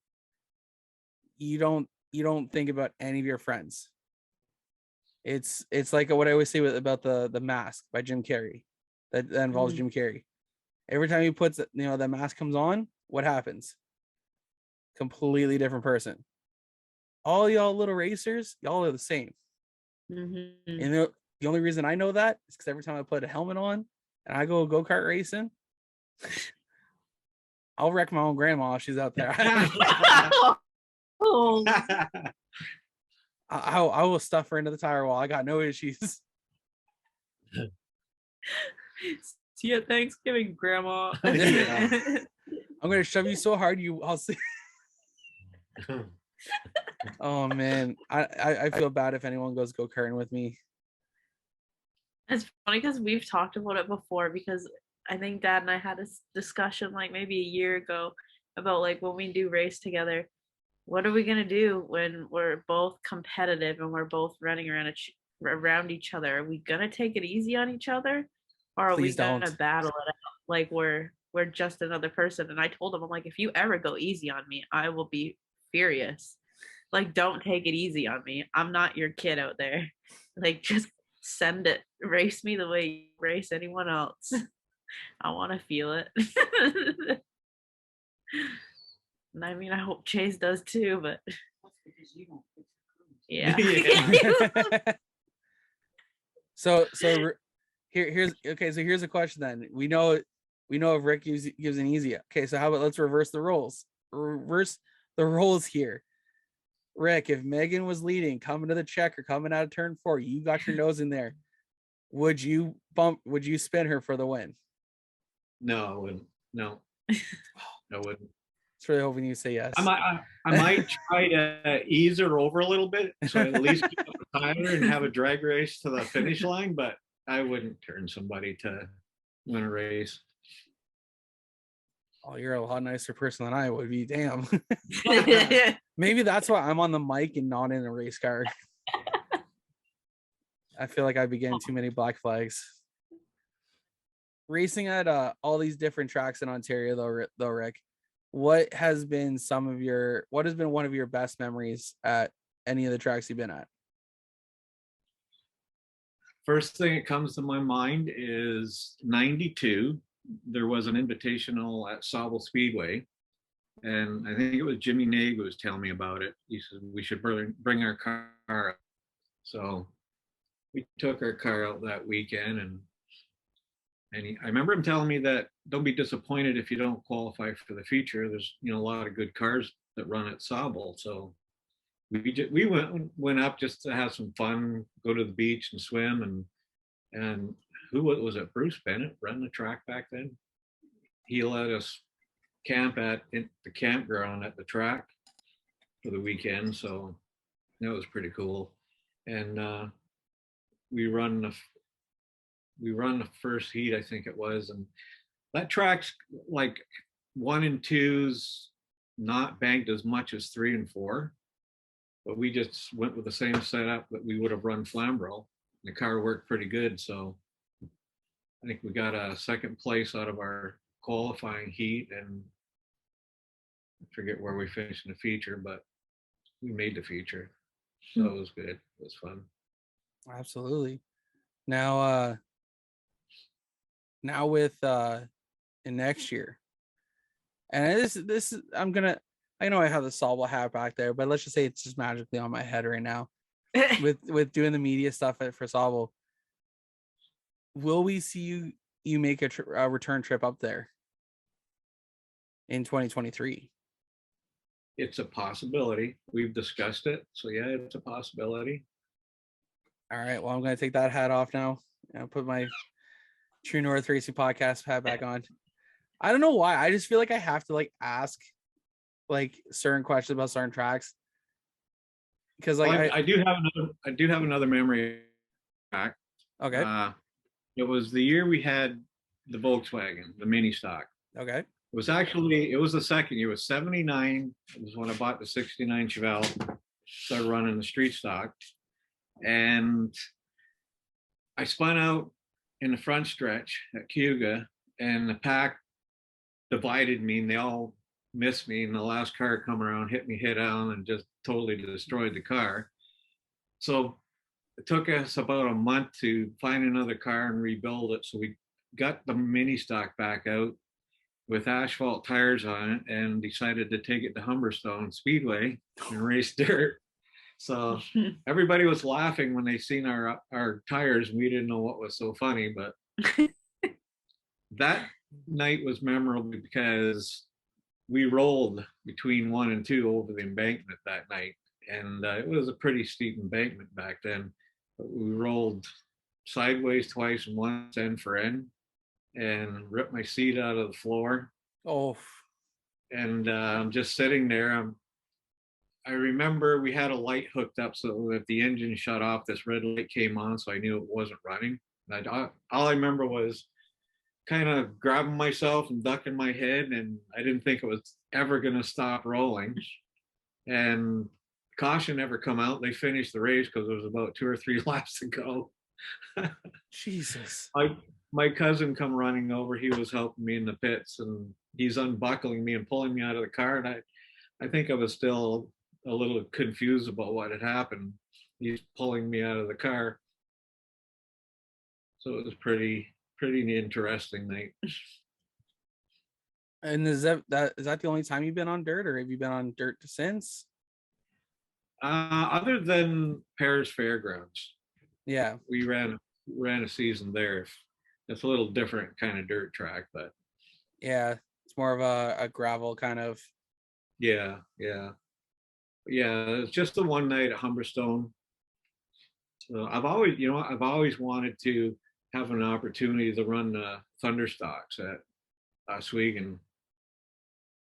you don't think about any of your friends. It's like what I always say about the mask by Jim Carrey, that involves Jim Carrey. Every time he puts it, that mask comes on, what happens? Completely different person. All y'all little racers, y'all are the same. And the only reason I know that is because every time I put a helmet on and I go go-kart racing, I'll wreck my own grandma if she's out there. I will stuff her into the tire wall. I got no issues. See you at Thanksgiving, Grandma. I'm gonna shove you so hard I'll see. Oh man, I feel bad if anyone goes go-karting with me. It's funny because we've talked about it before, because I think Dad and I had a discussion like maybe a year ago about like when we do race together, what are we gonna do when we're both competitive and we're both running around each other? Are we gonna take it easy on each other, or are we gonna battle it out like we're just another person? And I told him, I'm like, if you ever go easy on me, I will be furious. Like, don't take it easy on me. I'm not your kid out there. Like, just send it. Race me the way you race anyone else. I want to feel it. And I mean, I hope Chase does too, but yeah. So here's a question then. We know if Rick gives an easy. Okay, so how about let's reverse the roles. Reverse the roles here. Rick, if Megan was leading, coming to the check or coming out of turn 4, you got your nose in there. Would you spin her for the win? No, I wouldn't. No, I wouldn't. It's really hoping you say yes. I might try to ease her over a little bit, so I at least keep up the timer and have a drag race to the finish line, but I wouldn't turn somebody to win a race. Oh, you're a lot nicer person than I would be. Damn. Maybe that's why I'm on the mic and not in a race car. I feel like I'd be getting too many black flags. Racing at all these different tracks in Ontario, though, Rick, what has been one of your best memories at any of the tracks you've been at? First thing that comes to my mind is 92. There was an invitational at Flamboro Speedway. And I think it was Jimmy Nag who was telling me about it. He said we should bring our car up. So we took our car out that weekend, and I remember him telling me that don't be disappointed if you don't qualify for the feature. There's a lot of good cars that run at Sabal. So we went up just to have some fun, go to the beach and swim, and who was it? Bruce Bennett ran the track back then. He let us camp at the campground at the track for the weekend, so that was pretty cool. And we run the first heat, I think it was, and that track's like 1 and 2's not banked as much as 3 and 4, but we just went with the same setup that we would have run Flamboro. The car worked pretty good, so I think we got a second place out of our qualifying heat, and I forget where we finished in the feature, but we made the feature, so it was good. It was fun. Absolutely. Now with in next year, and this I know I have the Sabal hat back there, but let's just say it's just magically on my head right now with doing the media stuff for Sabal. Will we see you make a return trip up there in 2023? It's a possibility. We've discussed it, so yeah, it's a possibility. All right, well, I'm going to take that hat off now and put my True North Racing Podcast hat back on. I don't know why. I just feel like I have to ask certain questions about certain tracks, because I do have another memory track. Okay. It was the year we had the Volkswagen, the mini stock. Okay. It was the second year. It was 79. It was when I bought the 69 Chevelle, started running the street stock. And I spun out in the front stretch at Cayuga, and the pack divided me, and they all missed me. And the last car come around, hit me head on, and just totally destroyed the car. So it took us about a month to find another car and rebuild it. So we got the mini stock back out with asphalt tires on it, and decided to take it to Humberstone Speedway and race dirt. So everybody was laughing when they seen our tires. We didn't know what was so funny, but that night was memorable because we rolled between 1 and 2 over the embankment that night. And it was a pretty steep embankment back then, but we rolled sideways twice and once end for end, and ripped my seat out of the floor. Oh. And I'm just sitting there. I remember we had a light hooked up, so if the engine shut off, this red light came on, so I knew it wasn't running. And all I remember was kind of grabbing myself and ducking my head, and I didn't think it was ever going to stop rolling. And caution never come out. They finished the race because there was about 2 or 3 laps to go. Jesus. My cousin come running over. He was helping me in the pits, and he's unbuckling me and pulling me out of the car. And I think I was still a little confused about what had happened. He's pulling me out of the car. So it was pretty interesting night. And is that the only time you've been on dirt, or have you been on dirt since? Other than Paris Fairgrounds. Yeah. We ran a season there. It's a little different kind of dirt track, but yeah, it's more of a gravel kind of. Yeah. It's just the one night at Humberstone. So I've always wanted to have an opportunity to run Thunderstocks at Oswego.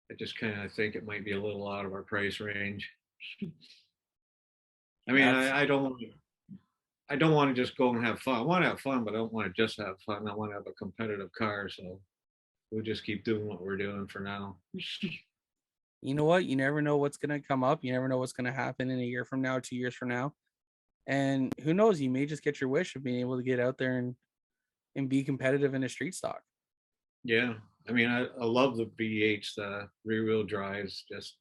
I just kind of think it might be a little out of our price range. I mean, I don't want to just go and have fun. I want to have fun, but I don't want to just have fun. I want to have a competitive car, so we'll just keep doing what we're doing for now. You know what? You never know what's going to come up. You never know what's going to happen in a year from now, 2 years from now. And who knows, you may just get your wish of being able to get out there and be competitive in a street stock. Yeah. I mean, I love the V8s, the rear wheel drives, just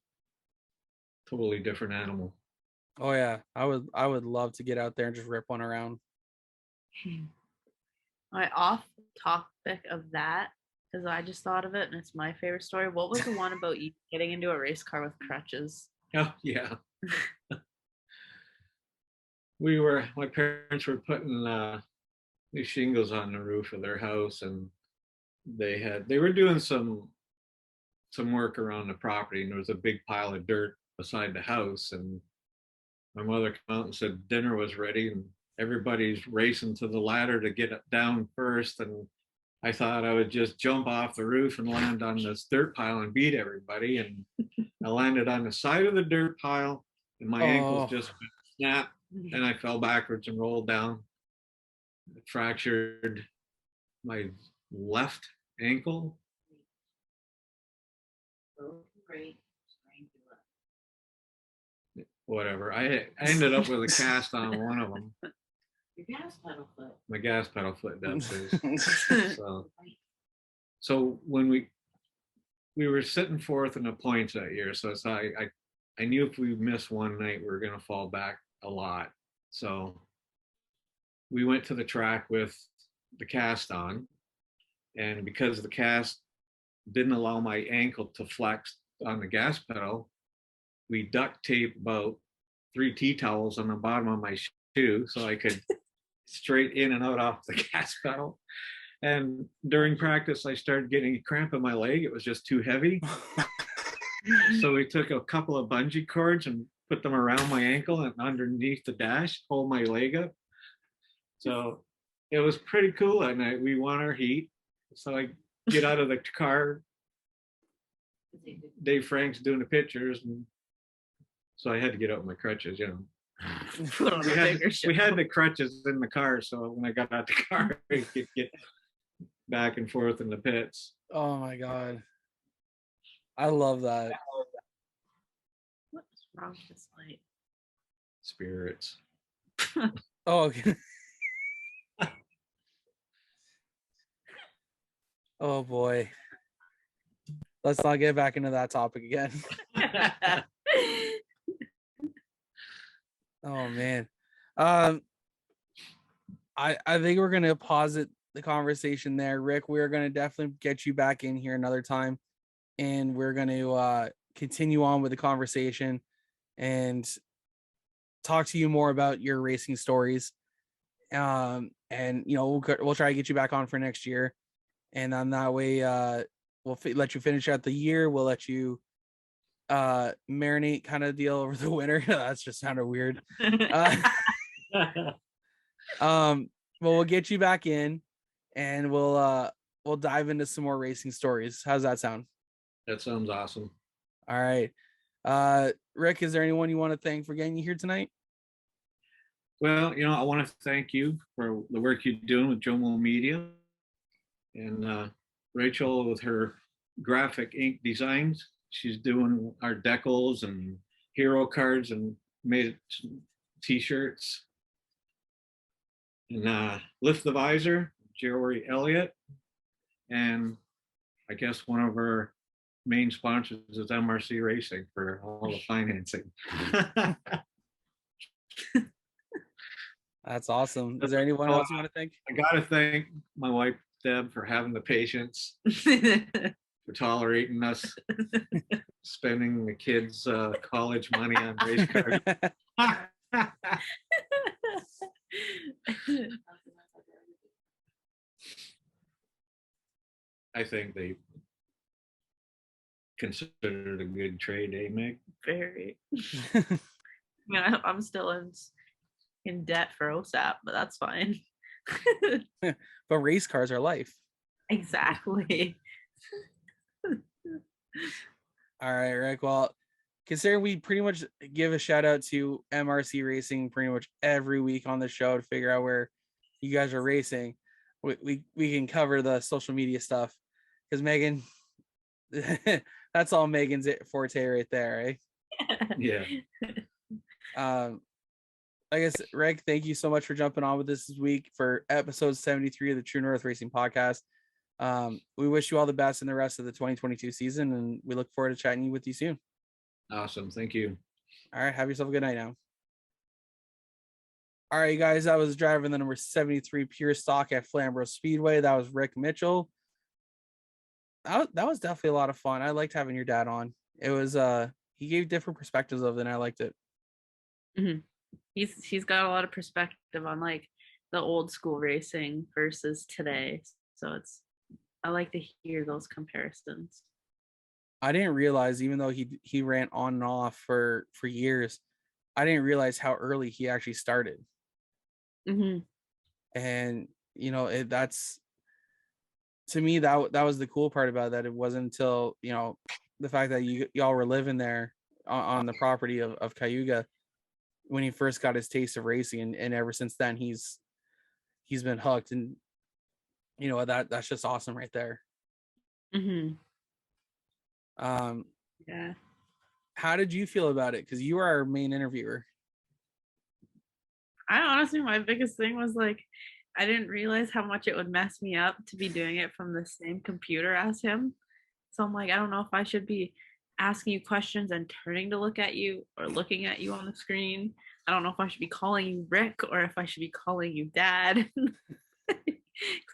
totally different animal. Oh yeah, I would love to get out there and just rip one around. My off topic of that, because I just thought of it and it's my favorite story. What was the one about you getting into a race car with crutches? Oh yeah. My parents were putting new shingles on the roof of their house, and they were doing some work around the property, and there was a big pile of dirt beside the house, and my mother came out and said dinner was ready, and everybody's racing to the ladder to get it down first, and I thought I would just jump off the roof and land on this dirt pile and beat everybody, and I landed on the side of the dirt pile, and my ankles just snapped, and I fell backwards and rolled down. I fractured my left ankle. Whatever. I ended up with a cast on one of them. Your gas pedal foot. My gas pedal foot, that's it. So when we were sitting fourth in the points that year, so I knew if we missed one night, we were going to fall back a lot. So we went to the track with the cast on, and because the cast didn't allow my ankle to flex on the gas pedal, we duct taped about 3 tea towels on the bottom of my shoe so I could straight in and out off the gas pedal. And during practice, I started getting a cramp in my leg. It was just too heavy. So we took a couple of bungee cords and put them around my ankle and underneath the dash, hold my leg up. So it was pretty cool that night. We won our heat. So I get out of the car. Dave Frank's doing the pictures, and so I had to get out with my crutches, you know. We had the crutches in the car, so when I got out the car, I could get back and forth in the pits. Oh my god, I love that. What's wrong with this light? Spirits. Oh, okay. Oh boy, let's not get back into that topic again. Oh man, I think we're gonna pause the conversation there, Rick. We're gonna definitely get you back in here another time, and we're gonna continue on with the conversation and talk to you more about your racing stories. And you know, we'll try to get you back on for next year, and then that way we'll let you finish out the year. We'll let you marinate kind of deal over the winter. That's just sounded weird. But we'll get you back in, and we'll dive into some more racing stories. How's that sound? That sounds awesome. All right. Rick, is there anyone you want to thank for getting you here tonight? Well, you know, I want to thank you for the work you're doing with JoMo Media, and Rachel with her graphic ink designs. She's doing our decals and hero cards and made t-shirts. And Lift the Visor, Jerry Elliott. And I guess one of our main sponsors is MRC Racing for all the financing. That's awesome. Is there anyone else you want to thank? I got to thank my wife, Deb, for having the patience, for tolerating us spending the kids' college money on race cars. I think they considered it a good trade, eh, Meg? Very. I mean, I'm still in debt for OSAP, but that's fine. But race cars are life. Exactly. All right, Rick. Well, considering we pretty much give a shout out to MRC Racing pretty much every week on the show to figure out where you guys are racing, we can cover the social media stuff because Megan, that's all Megan's forte right there, right? Yeah. I guess, Rick, thank you so much for jumping on with us this week for episode 73 of the True North Racing Podcast. We wish you all the best in the rest of the 2022 season, and we look forward to chatting with you soon. Awesome. Thank you. All right. Have yourself a good night now. All right, guys, I was driving the number 73 pure stock at Flamboro Speedway. That was Rick Mitchell. That was definitely a lot of fun. I liked having your dad on. It was he gave different perspectives of it, and I liked it. Mm-hmm. He's got a lot of perspective on like the old school racing versus today. So I like to hear those comparisons. I didn't realize, even though he ran on and off for years, I didn't realize how early he actually started. Mm-hmm. And that's, to me, that was the cool part about that. It wasn't until the fact that y'all were living there on the property of Cayuga when he first got his taste of racing, and ever since then he's been hooked, and that's just awesome right there. Mm-hmm. Yeah. How did you feel about it? Because you are our main interviewer. I honestly, my biggest thing was like, I didn't realize how much it would mess me up to be doing it from the same computer as him. So I'm like, I don't know if I should be asking you questions and turning to look at you or looking at you on the screen. I don't know if I should be calling you Rick or if I should be calling you Dad.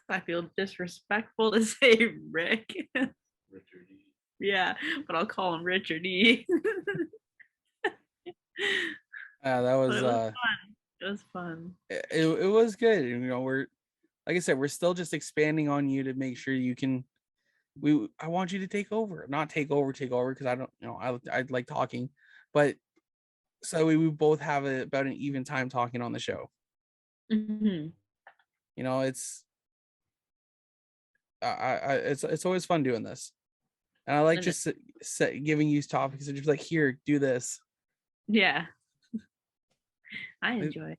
I feel disrespectful to say Rick. Richard E. Yeah, but I'll call him Richard E. That was fun. It was fun. It was good. We're, like I said, we're still just expanding on you to make sure you can. I want you to take over, not take over, because I don't, I like talking, but so we both have about an even time talking on the show. Mm-hmm. It's always fun doing this, and I like just giving you topics and just like, here, do this. Yeah, I enjoy it.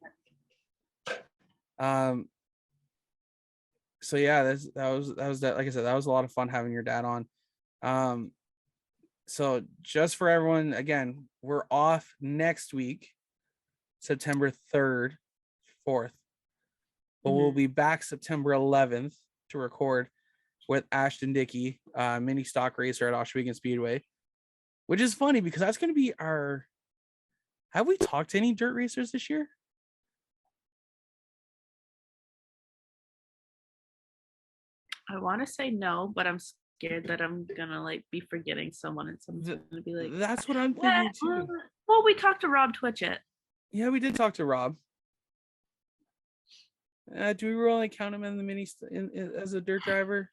So yeah, that was like I said, that was a lot of fun having your dad on. So just for everyone, again, we're off next week, September 3rd, 4th, but we'll be back September 11th to record with Ashton Dickey, mini stock racer at Oshegan Speedway, which is funny because that's going to be our. Have we talked to any dirt racers this year? I want to say no, but I'm scared that I'm gonna like be forgetting someone, and someone's gonna be like, "That's what I'm thinking too." Well, we talked to Rob Twitchett. Yeah, we did talk to Rob. Do we really count him in the mini as a dirt driver?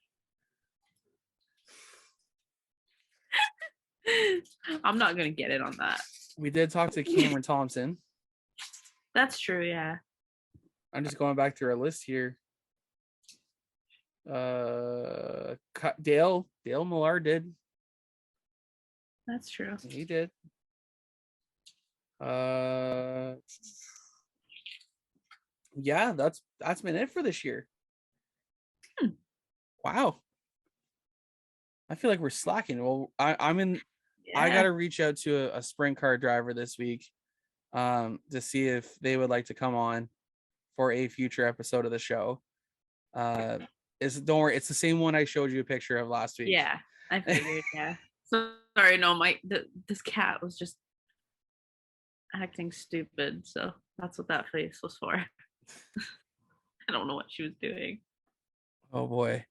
I'm not gonna get it on that. We did talk to Cameron Thompson. That's true, yeah. I'm just going back through our list here. Dale Millar did. That's true. He did. Yeah, that's been it for this year. Wow. I feel like we're slacking. Well, I'm in. Yeah. I got to reach out to a sprint car driver this week, to see if they would like to come on for a future episode of the show. Don't worry, it's the same one I showed you a picture of last week. Yeah, I figured. Yeah. So sorry, no, this cat was just acting stupid, so that's what that face was for. I don't know what she was doing. Oh boy.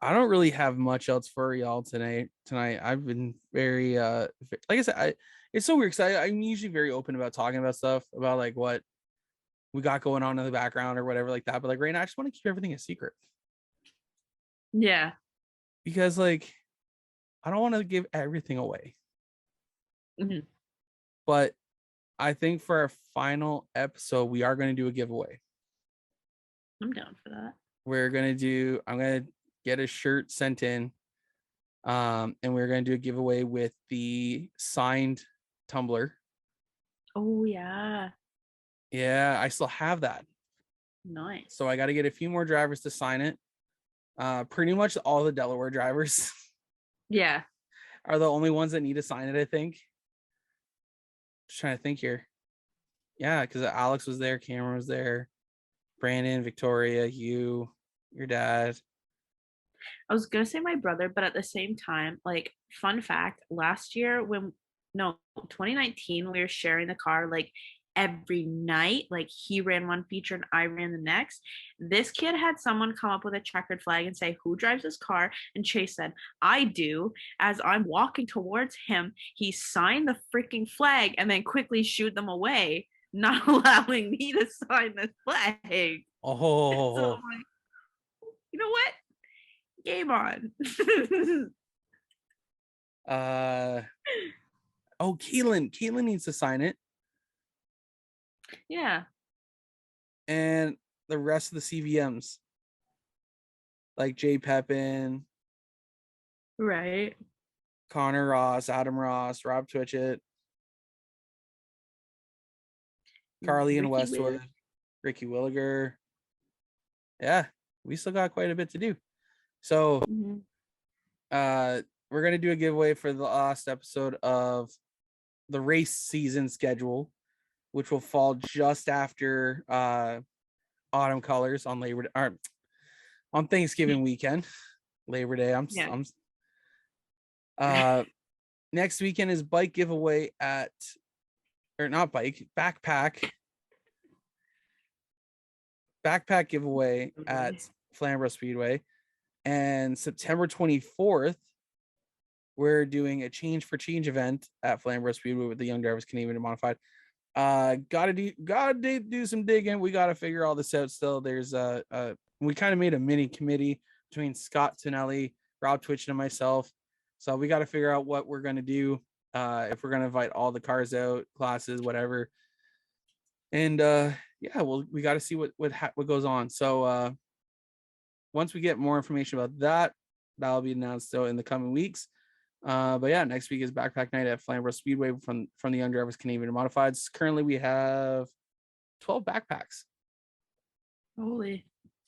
I don't really have much else for y'all tonight. I've been very like I said, it's so weird because I'm usually very open about talking about stuff, about like what we got going on in the background or whatever like that. But like right now, I just want to keep everything a secret. Yeah. Because like I don't want to give everything away. Mm-hmm. But I think for our final episode, we are going to do a giveaway. I'm down for that. I'm going to get a shirt sent in. And we're going to do a giveaway with the signed tumbler. Oh, yeah. Yeah, I still have that. Nice. So I got to get a few more drivers to sign it. Pretty much all the Delaware drivers. Yeah. Are the only ones that need to sign it, I think. Just trying to think here. Yeah, because Alex was there, Cameron was there, Brandon, Victoria, you, your dad. I was gonna say my brother, but at the same time, like, fun fact, last year 2019, we were sharing the car, like every night. Like he ran one feature and I ran the next. This kid had someone come up with a checkered flag and say, who drives this car? And Chase said, I do. As I'm walking towards him, he signed the freaking flag and then quickly shooed them away, not allowing me to sign the flag. Oh, So I'm like, you know what? Game on. oh, Keelan needs to sign it, Yeah. and the rest of the CVMs, like Jay Pepin, Right. Connor Ross, Adam Ross, Rob Twitchett, Carly and Ricky Westwood, Williger. Ricky Williger. Yeah, we still got quite a bit to do. So Mhm. we're gonna do a giveaway for the last episode of the race season schedule, which will fall just after autumn colors on on Thanksgiving weekend, Labor Day. Yeah. Next weekend is bike giveaway backpack giveaway at Flamboro Speedway, and September 24th we're doing a change for change event at Flamboro Speedway with the Young Drivers Canadian Modified. Gotta do some digging. We gotta figure all this out still. There's we kind of made a mini committee between Scott Tonelli, Rob Twitch, and myself. So we got to figure out what we're gonna do, if we're gonna invite all the cars out, classes, whatever. And yeah, well, we got to see what goes on. So once we get more information about that, that'll be announced in the coming weeks. But yeah, next week is backpack night at Flamboro Speedway from the Young Drivers Canadian Modifieds. Currently, we have 12 backpacks. Holy.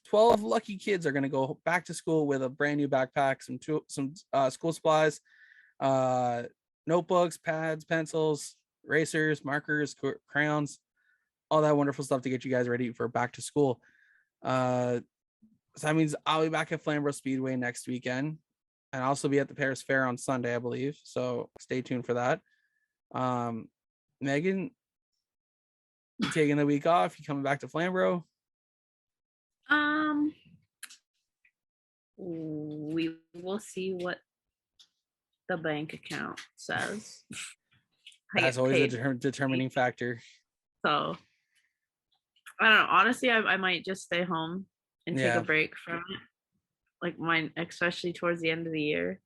12 lucky kids are going to go back to school with a brand new backpack, some school supplies, notebooks, pads, pencils, erasers, markers, crayons, all that wonderful stuff to get you guys ready for back to school. So that means I'll be back at Flamboro Speedway next weekend, and I'll also be at the Paris Fair on Sunday, I believe. So stay tuned for that. Megan, you taking the week off? You coming back to Flamboro? We will see what the bank account says. That's always a determining factor. So I don't know. Honestly, I might just stay home and take a break from it. Like mine, especially towards the end of the year.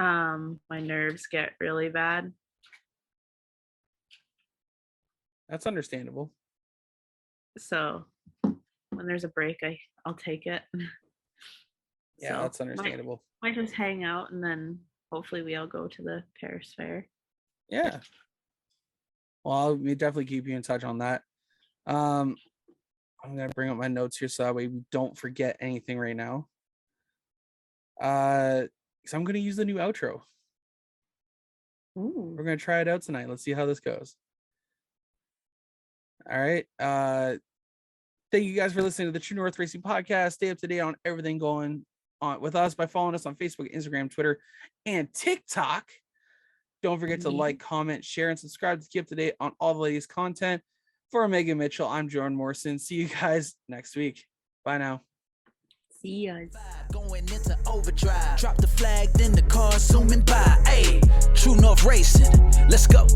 My nerves get really bad. That's understandable. So when there's a break, I'll take it. Yeah, so that's understandable. Might just hang out, and then hopefully we all go to the Paris Fair. Yeah. Well, I'll definitely keep you in touch on that. I'm gonna bring up my notes here so that way we don't forget anything right now. So I'm gonna use the new outro. Ooh. We're gonna try it out tonight. Let's see how this goes. All right. Thank you guys for listening to the True North Racing Podcast. Stay up to date on everything going on with us by following us on Facebook, Instagram, Twitter, and TikTok. Don't forget to like, comment, share, and subscribe to keep up to date on all the latest content. For Megan Mitchell, I'm Jordan Morrison. See you guys next week. Bye now. See ya. Going into overdrive. Drop the flag, then the car zooming by. Hey, True North Racing. Let's go.